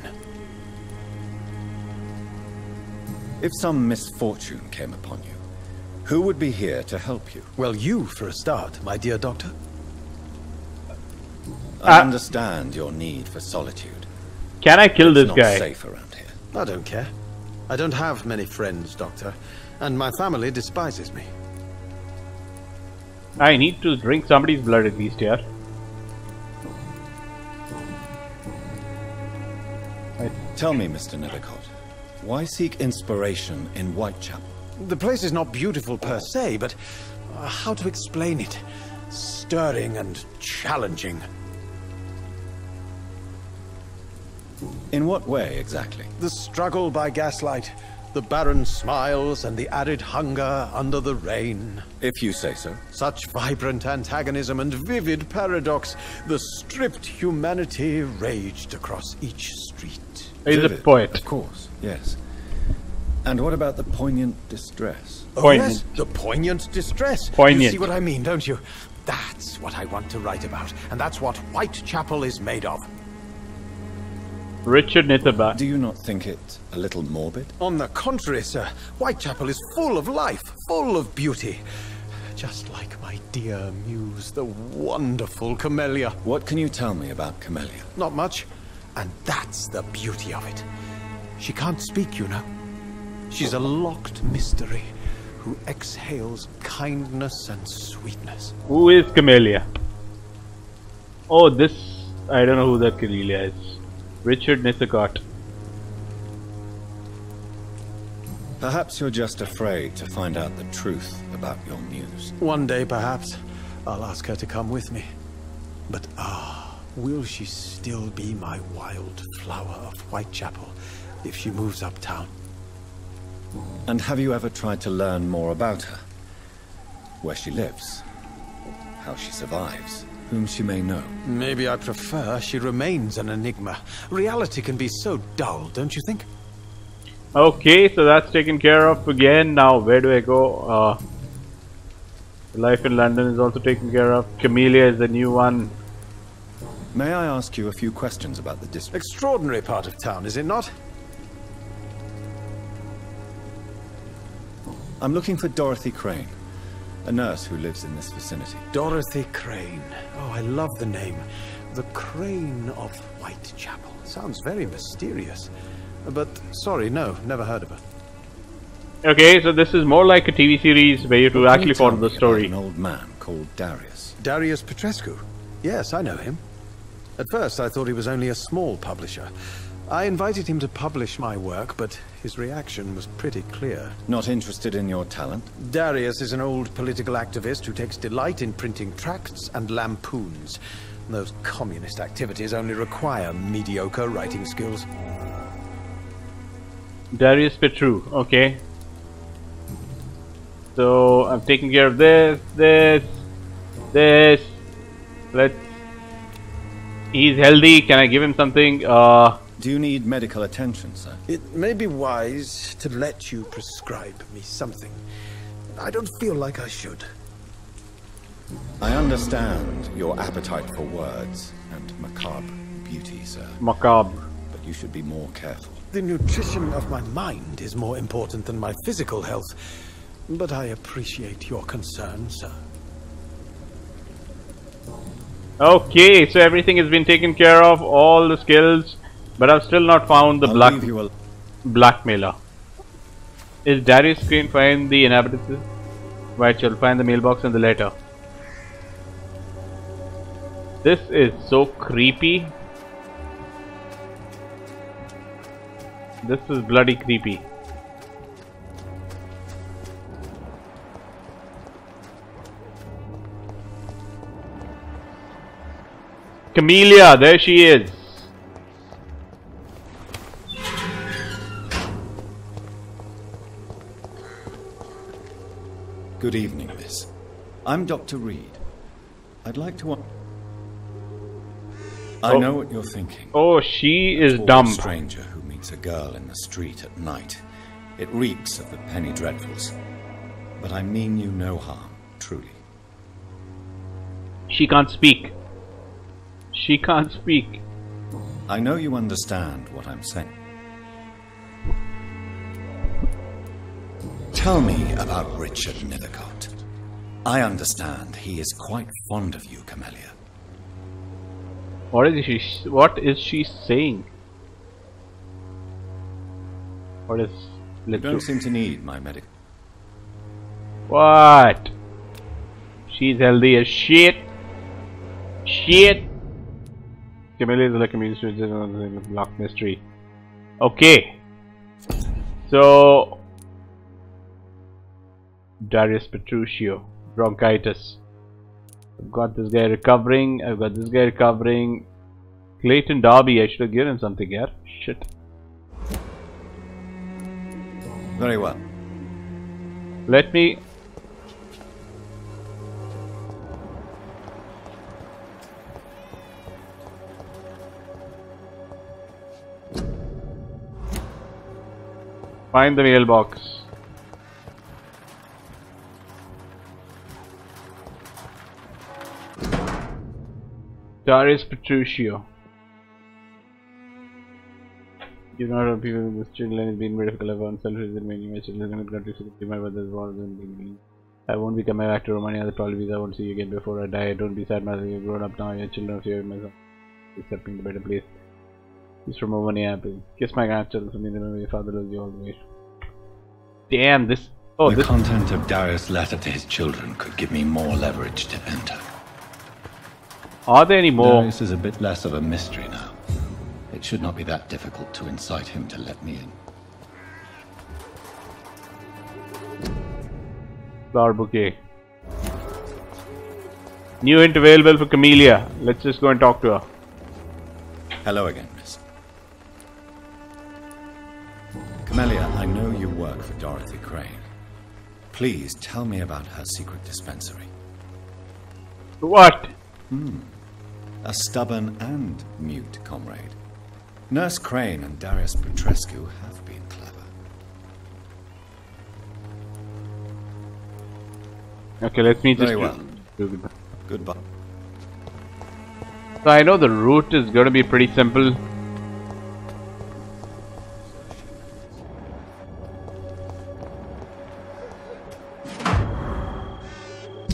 If some misfortune came upon you, who would be here to help you? Well, you, for a start, my dear doctor. I understand your need for solitude. Can I kill this It's guy? not safe around here. I don't care. I don't have many friends, Doctor, and my family despises me. I need to drink somebody's blood at least, yeah. Tell me, Mr. Nethercott, why seek inspiration in Whitechapel? The place is not beautiful per se, but how to explain it? Stirring and challenging. In what way, exactly? The struggle by gaslight, the barren smiles and the arid hunger under the rain. If you say so. Such vibrant antagonism and vivid paradox, the stripped humanity raged across each street. He's a poet. Of course, yes. And what about the poignant distress? Oh, yes, the poignant distress. Poignant. You see what I mean, don't you? That's what I want to write about, and that's what Whitechapel is made of. Richard Nitterback. Do you not think it a little morbid? On the contrary, sir. Whitechapel is full of life, full of beauty. Just like my dear muse, the wonderful Camellia. What can you tell me about Camellia? Not much. And that's the beauty of it. She can't speak, you know. She's a locked mystery who exhales kindness and sweetness. Who is Camellia? Oh, this... I don't know who that Camellia is. Richard Nittercott. Perhaps you're just afraid to find out the truth about your muse. One day, perhaps, I'll ask her to come with me. But will she still be my wild flower of Whitechapel if she moves uptown? And have you ever tried to learn more about her? Where she lives? How she survives? Whom she may know? Maybe I prefer she remains an enigma. Reality can be so dull, don't you think? Okay, so that's taken care of again. Now, where do I go? Life in London is also taken care of. Camellia is the new one. May I ask you a few questions about the district? Extraordinary part of town, is it not? I'm looking for Dorothy Crane, a nurse who lives in this vicinity. Dorothy Crane. Oh, I love the name. The Crane of Whitechapel. Sounds very mysterious. But, sorry, no, never heard of her. Okay, so this is more like a TV series where you have to actually follow the story. An old man called Darius. Darius Petrescu? Yes, I know him. At first, I thought he was only a small publisher. I invited him to publish my work, but his reaction was pretty clear. Not interested in your talent? Darius is an old political activist who takes delight in printing tracts and lampoons. Those communist activities only require mediocre writing skills. Darius Petru, okay. So I'm taking care of this. Let's... He's healthy. Can I give him something? Do you need medical attention, sir? It may be wise to let you prescribe me something. I don't feel like I should. I understand your appetite for words and macabre beauty, sir. Macabre. But you should be more careful. The nutrition of my mind is more important than my physical health. But I appreciate your concern, sir. Okay, so everything has been taken care of, all the skills, but I've still not found the blackmailer. Is Darius Crane find the inhabitants? Right, she'll find the mailbox and the letter. This is so creepy. This is bloody creepy. Camellia, there she is. Good evening, miss. I'm Dr. Reed. I'd like to... I know what you're thinking. Oh, she is Poor dumb. Stranger who meets a girl in the street at night. It reeks of the penny dreadfuls. But I mean you no harm, truly. She can't speak. She can't speak. I know you understand what I'm saying. Tell me about Richard Nethercott. I understand he is quite fond of you, Camellia. What is she saying? What is... You don't seem to need my medical. What? She's healthy as shit. Shit. Camellia is like a mystery, block mystery. Okay. So Darius Petruchio, bronchitis. I've got this guy recovering. I've got this guy recovering. Clayton Darby, I should have given him something here. Shit. Very well. Let me... find the mailbox. Darius Petruchio. You know how people in this children has been very difficult. I've found self-reason many my children in the country so my brother's war than being. I won't be coming back to Romania. The problem is I won't see you again before I die. Don't be sad, mother. You've grown up now. Your children of your myself accepting the better place. He's from Romania. Kiss my grandchildren for me. Remember your father loves you all the way. Damn this. Oh, the content of Darius' letter to his children could give me more leverage to enter. Are there any more? Darius is a bit less of a mystery now. It should not be that difficult to incite him to let me in. Flower bouquet. New hint available for Camellia. Let's just go and talk to her. Hello again, miss. Camellia, I know you work for Dorothy Crane. Please tell me about her secret dispensary. What? A stubborn and mute comrade. Nurse Crane and Darius Petrescu have been clever. Okay, let me just... Very well. Goodbye. So I know the route is going to be pretty simple.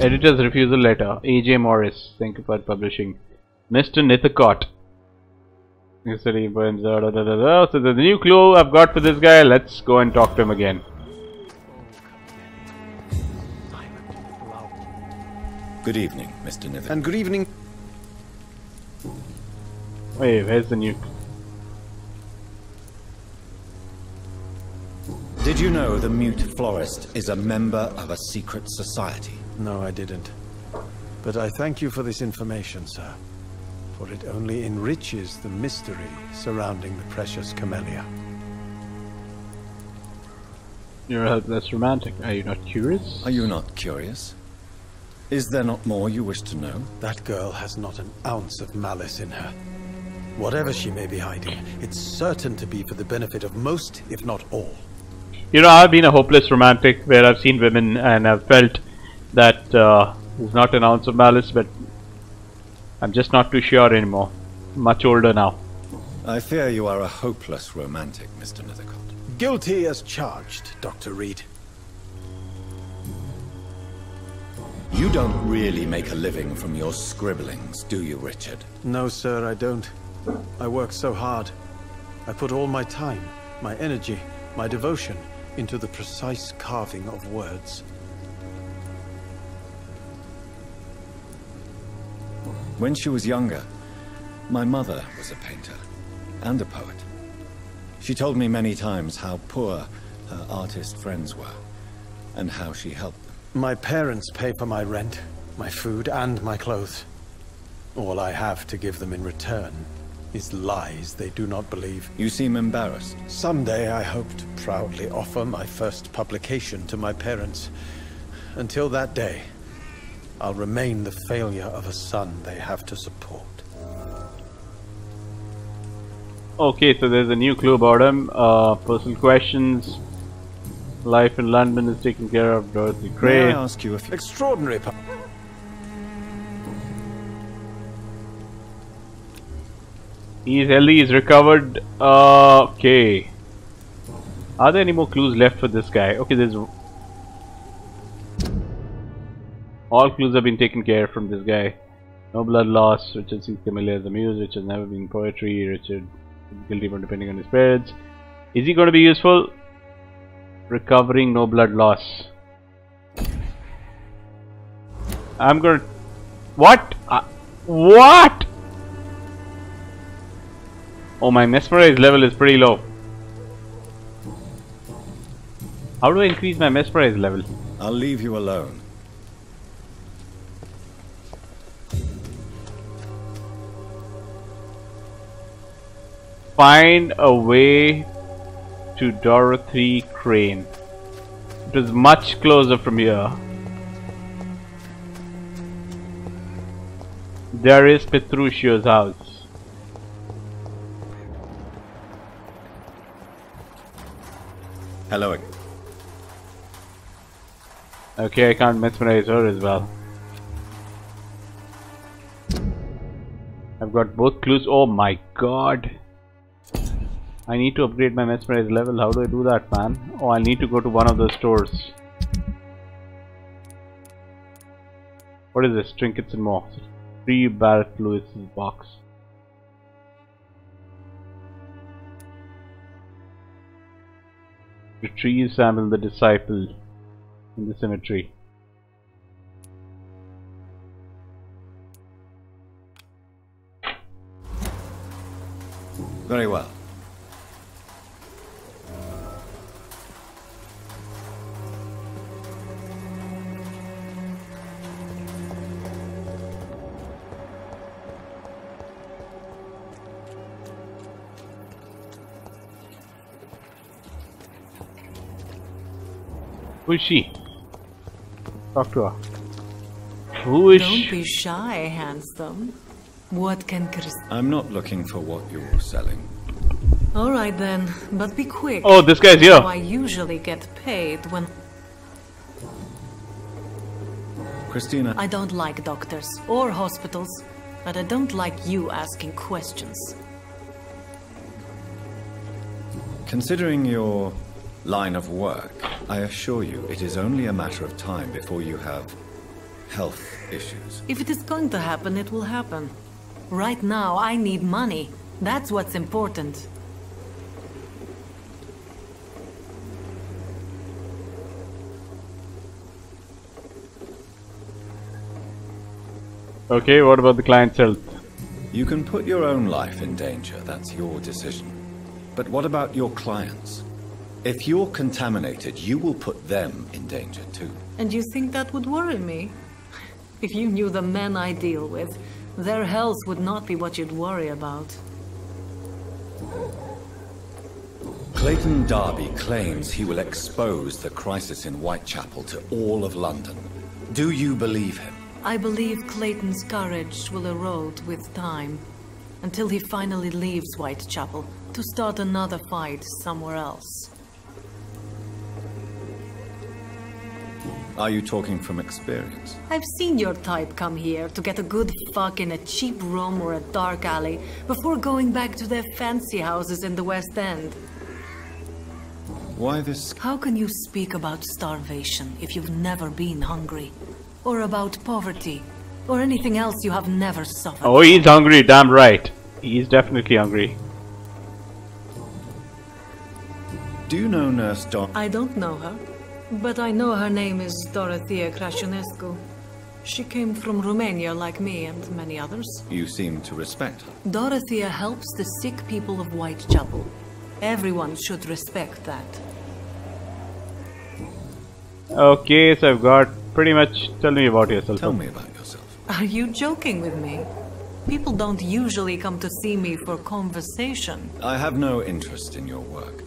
Editor's refusal letter. A.J. Morris. Thank you for publishing. Mr. Nithicott. So the new clue I've got for this guy. Let's go and talk to him again. Good evening, Mr. Nithicott. And good evening. Wait, where's the new... Did you know the mute florist is a member of a secret society? No, I didn't. But I thank you for this information, sir. For it only enriches the mystery surrounding the precious camellia. You're a helpless romantic. Are you not curious? Are you not curious? Is there not more you wish to know? That girl has not an ounce of malice in her. Whatever she may be hiding, it's certain to be for the benefit of most, if not all. You know, I've been a hopeless romantic where I've seen women and I've felt that there's not an ounce of malice, but I'm just not too sure anymore. Much older now. I fear you are a hopeless romantic, Mr. Nithicott. Guilty as charged, Dr. Reed. You don't really make a living from your scribblings, do you, Richard? No, sir, I don't. I work so hard. I put all my time, my energy, my devotion into the precise carving of words. When she was younger, my mother was a painter and a poet. She told me many times how poor her artist friends were and how she helped them. My parents pay for my rent, my food, and my clothes. All I have to give them in return is lies they do not believe. You seem embarrassed. Someday I hope to proudly offer my first publication to my parents. Until that day, I'll remain the failure of a son they have to support. Okay, so there's a new clue about him. Personal questions. Life in London is taken care of. Dorothy Crane. May I ask you if extraordinary. He's healthy, he's recovered. Okay. Are there any more clues left for this guy? Okay, there's... All clues have been taken care of from this guy. No blood loss. Richard sees Camilla as a muse, which has never been poetry. Richard is guilty for depending on his spirits. Is he going to be useful? Recovering no blood loss. I'm going to... What? What? Oh, my mesmerize level is pretty low. How do I increase my mesmerize level? I'll leave you alone. Find a way to Dorothy Crane. It is much closer from here. There is Petruchio's house. Hello. Okay, I can't mesmerize her as well. I've got both clues. Oh my god. I need to upgrade my mesmerize level. How do I do that, man? Oh, I need to go to one of those stores. What is this? Trinkets and more. Free Barrett Lewis's box. Retrieve Samuel the disciple in the cemetery. Very well. Who is she? Talk to her. Who is Don't she? be shy, handsome. What can I'm not looking for what you're selling. Alright then, but be quick. Oh, this guy's here. I usually get paid when... Christina... I don't like doctors or hospitals, but I don't like you asking questions. Considering your line of work, I assure you it is only a matter of time before you have health issues. If it is going to happen, it will happen. Right now, I need money. That's what's important. Okay, what about the client's health? You can put your own life in danger, that's your decision. But what about your clients? If you're contaminated, you will put them in danger too. And you think that would worry me? If you knew the men I deal with, their health would not be what you'd worry about. Clayton Darby claims he will expose the crisis in Whitechapel to all of London. Do you believe him? I believe Clayton's courage will erode with time, until he finally leaves Whitechapel to start another fight somewhere else. Are you talking from experience? I've seen your type come here to get a good fuck in a cheap room or a dark alley before going back to their fancy houses in the West End. Why this? How can you speak about starvation if you've never been hungry? Or about poverty? Or anything else you have never suffered? Oh, he's hungry, damn right. He's definitely hungry. Do you know Nurse Dot? I don't know her, but I know her name is Dorothea Crasionescu. She came from Romania like me and many others. You seem to respect her. Dorothea helps the sick people of Whitechapel. Everyone should respect that. Okay, so I've got pretty much... Tell me about yourself. Tell me about yourself. Are you joking with me? People don't usually come to see me for conversation. I have no interest in your work.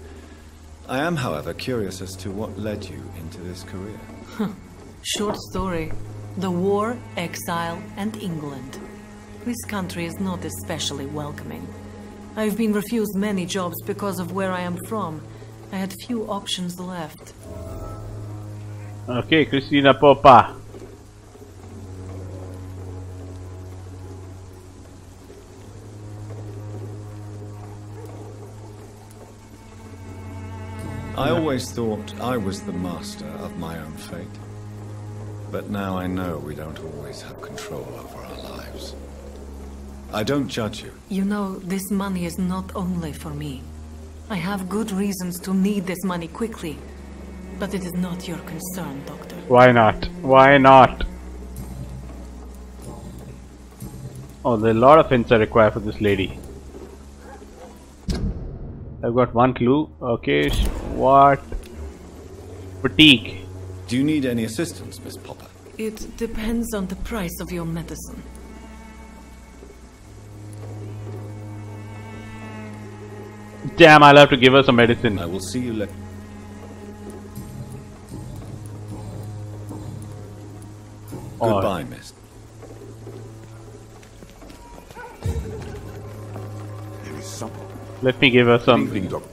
I am, however, curious as to what led you into this career. Short story. The war, exile, and England. This country is not especially welcoming. I've been refused many jobs because of where I am from. I had few options left. Okay, Christina Popa. I always thought I was the master of my own fate. But now I know we don't always have control over our lives. I don't judge you. You know, this money is not only for me. I have good reasons to need this money quickly. But it is not your concern, Doctor. Why not? Why not? Oh, there are a lot of hints I require for this lady. I've got one clue. Okay, what? Fatigue. Do you need any assistance, Miss Popper? It depends on the price of your medicine. Damn, I'll have to give her some medicine. I will see you later. Goodbye, miss. There is some. Let me give her some. Evening, Doctor.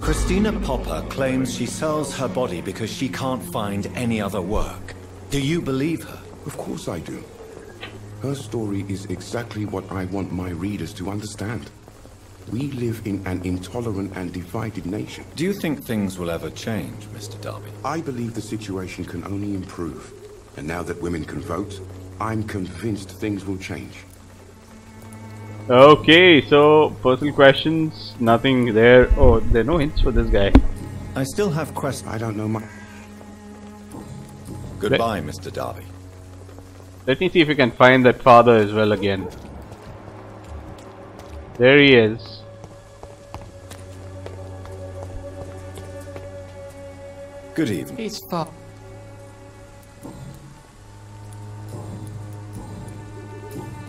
Christina Popper claims she sells her body because she can't find any other work. Do you believe her? Of course I do. Her story is exactly what I want my readers to understand. We live in an intolerant and divided nation. Do you think things will ever change, Mr. Darby? I believe the situation can only improve. And now that women can vote, I'm convinced things will change. Okay, so personal questions, nothing there. Oh, there are no hints for this guy. I still have questions. I don't know much. Goodbye, Mr. Darby. Let me see if we can find that father as well again. There he is. Good evening. It's far.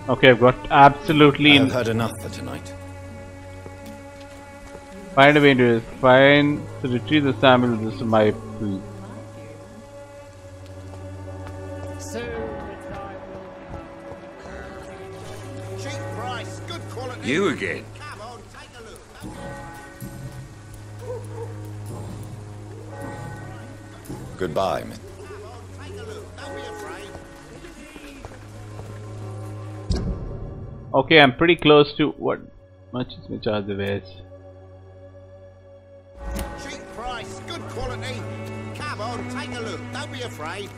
Okay, I've got absolutely. I've heard enough for tonight. Find a way to retrieve the sample. This is my plea. Cheap price, good quality. You again? Come on, take a look. Goodbye, miss. Come on, take a look. Don't be afraid. Okay, I'm pretty close to what much is my charge of this. Cheap price, good quality. Come on, take a look. Don't be afraid.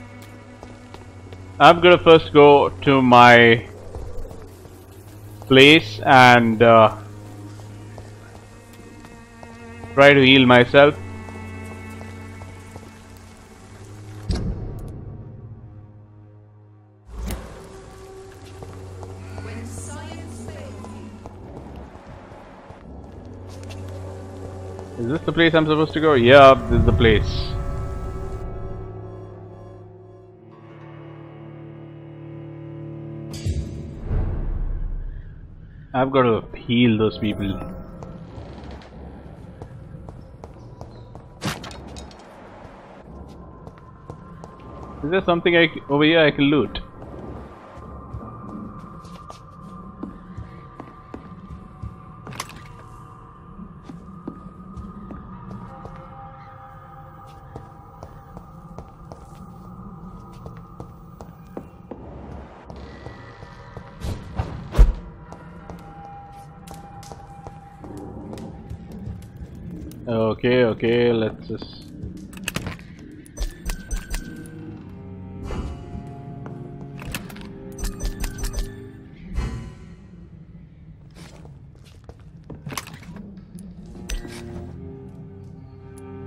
I'm gonna first go to my place and try to heal myself. Is this the place I'm supposed to go? Yeah, this is the place. I've got to heal those people. Is there something over here I can loot? Okay, let's just...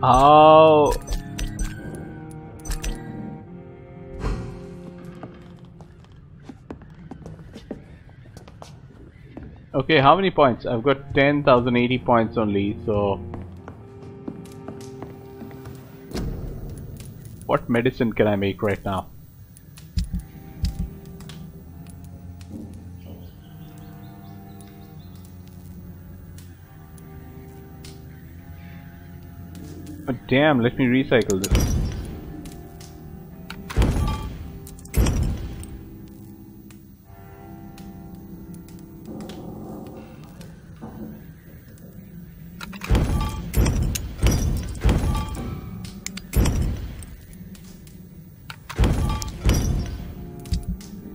How... Okay, how many points? I've got 10,080 points only, so... What medicine can I make right now? Oh, damn, let me recycle this.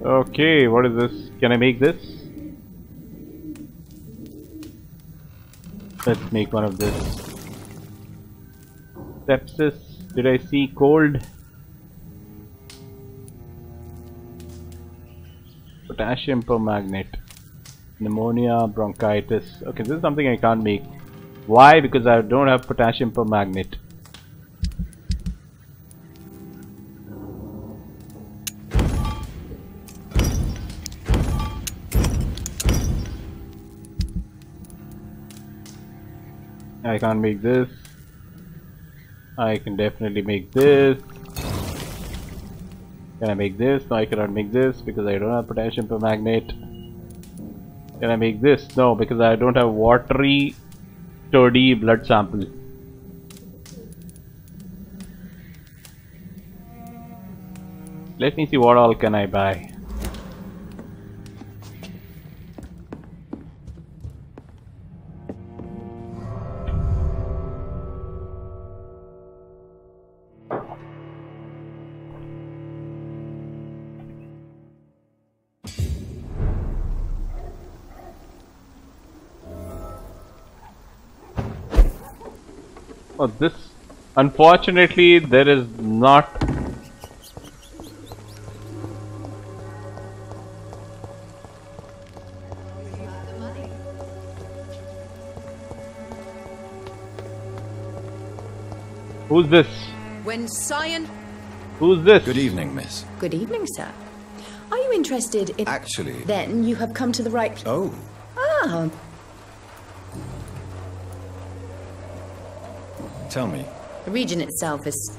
Okay, what is this? Can I make this? Let's make one of this. Sepsis. Did I see cold? Potassium permanganate. Pneumonia, bronchitis. Okay, this is something I can't make. Why? Because I don't have potassium permanganate. I can't make this. I can definitely make this. Can I make this? No, I cannot make this because I don't have potassium permanganate. Can I make this? No, because I don't have watery, sturdy blood sample. Let me see what all can I buy. Oh, this, unfortunately, there is not. Who's this? When science. Who's this? Good evening, miss. Good evening, sir. Are you interested in. Actually. Then you have come to the right place. Oh. Ah. Tell me. The region itself is.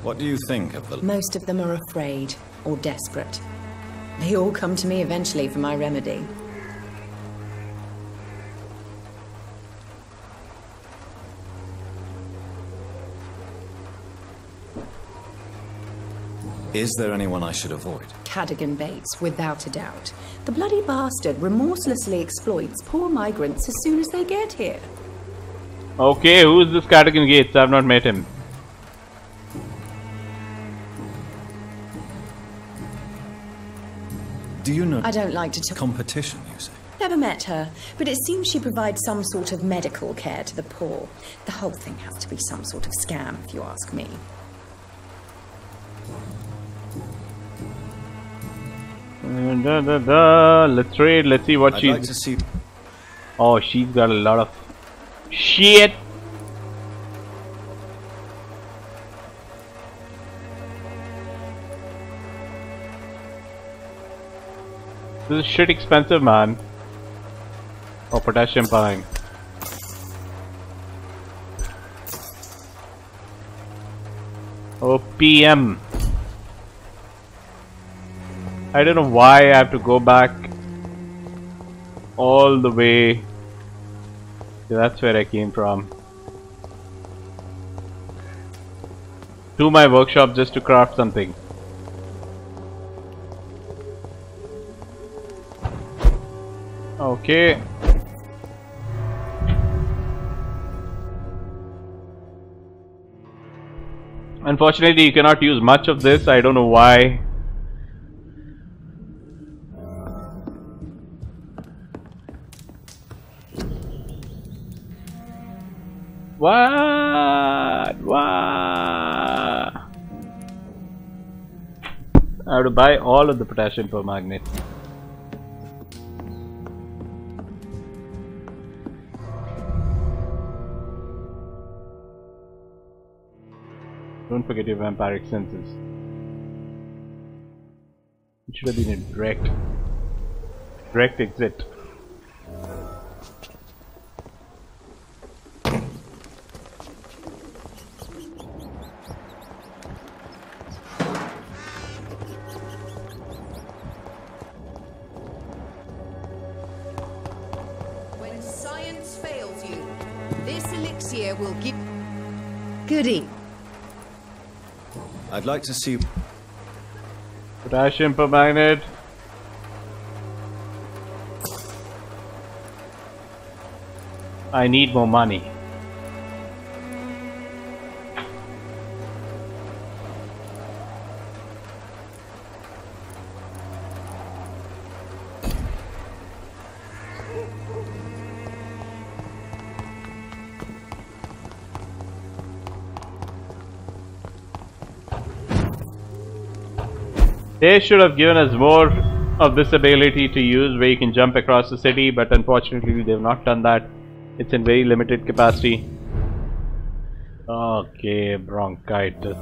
What do you think of the... Most of them are afraid or desperate. They all come to me eventually for my remedy. Is there anyone I should avoid? Cadogan Bates, without a doubt. The bloody bastard remorselessly exploits poor migrants as soon as they get here. Okay, who is this Cadogan Gates? I've not met him. Do you know... I don't like to talk... Competition, you say? Never met her, but it seems she provides some sort of medical care to the poor. The whole thing has to be some sort of scam, if you ask me. Let's trade. Let's see what I'd she's. like to see... Oh, she's got a lot of shit. This is shit expensive, man. Oh, potassium pine. Oh, PM. I don't know why I have to go back all the way. Yeah, that's where I came from. To my workshop just to craft something. Okay. Unfortunately, you cannot use much of this. I don't know why. What? I have to buy all of the potassium permanganate. Don't forget your vampiric senses. It should have been a direct exit. When science fails you, this elixir will give. Goody. I'd like to see... Potassium permanganate. I need more money. They should have given us more of this ability to use where you can jump across the city, but unfortunately they've not done that. It's in very limited capacity. Okay, bronchitis.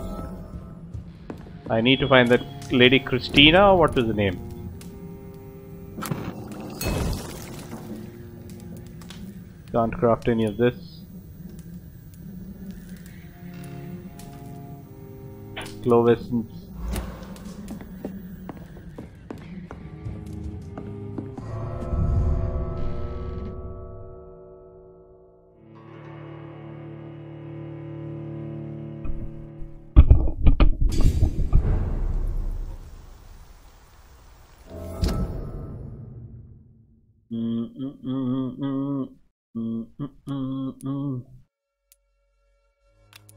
I need to find that Lady Christina, or what was the name? Can't craft any of this. Clovescence.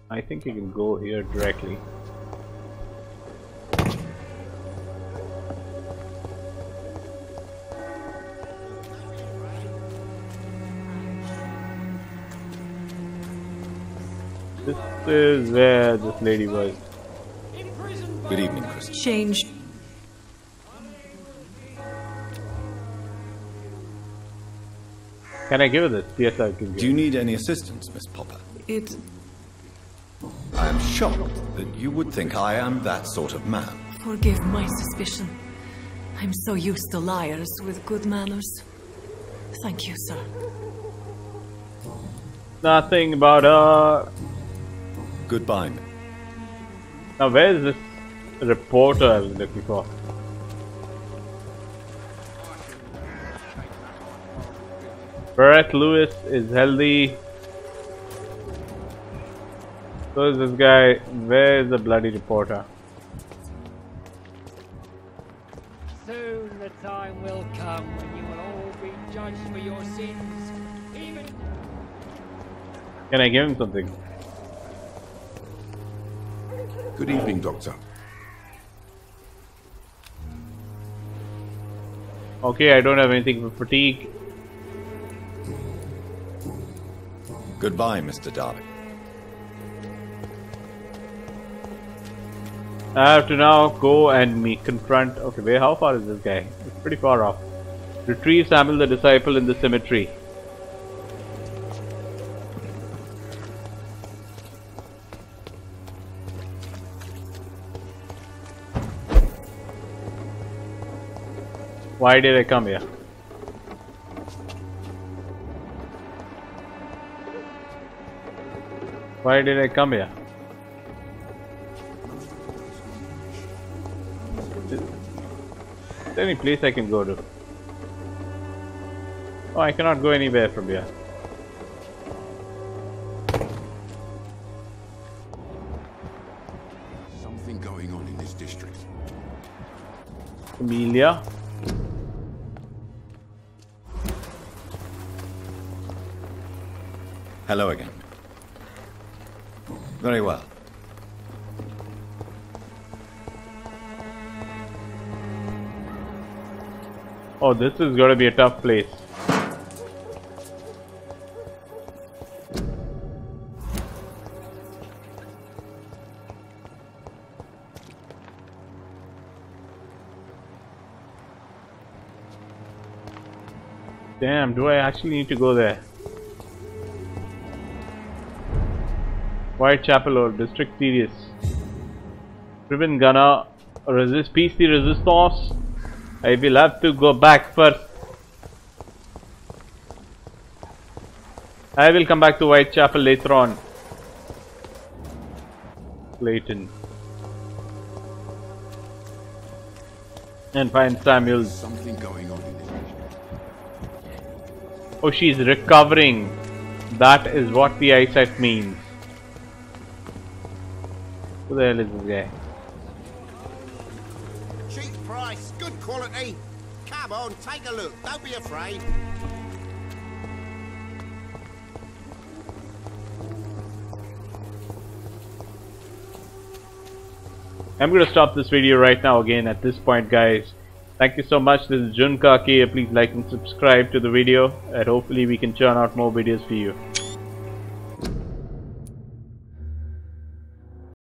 I think you can go here directly. This is where this lady was. Good evening, Chris. Change. Can I give her this? Yes, I can give. Do you need any assistance, Miss Popper? I am shocked that you would think I am that sort of man. Forgive my suspicion. I'm so used to liars with good manners. Thank you, sir. Nothing about Goodbye. Now where is this reporter I was looking for? Brett Lewis is healthy. So is this guy. Where is the bloody reporter? Soon the time will come when you will all be judged for your sins. Even. Can I give him something? Good evening, Doctor. Okay, I don't have anything for fatigue. Goodbye, Mr. Darby. I have to now go and confront. Okay, wait, how far is this guy? It's pretty far off. Retrieve Samuel the disciple in the cemetery. Why did I come here? Why did I come here? Is there any place I can go to? Oh, I cannot go anywhere from here. Something going on in this district. Amelia. Hello again. Very well. Oh, this is going to be a tough place. Damn, do I actually need to go there? Whitechapel or District Serious. Ribbon Gunner, resist PC resistance. I will have to go back first. I will come back to Whitechapel later on. Clayton. And find Samuel. Something going on in this district. Oh, she's recovering. That is what the eyesight means. Who the hell is this guy? Cheap price, good quality. Come on, take a look. Don't be afraid. I'm going to stop this video right now again at this point, guys. Thank you so much. This is Junkake. Please like and subscribe to the video, and hopefully we can churn out more videos for you.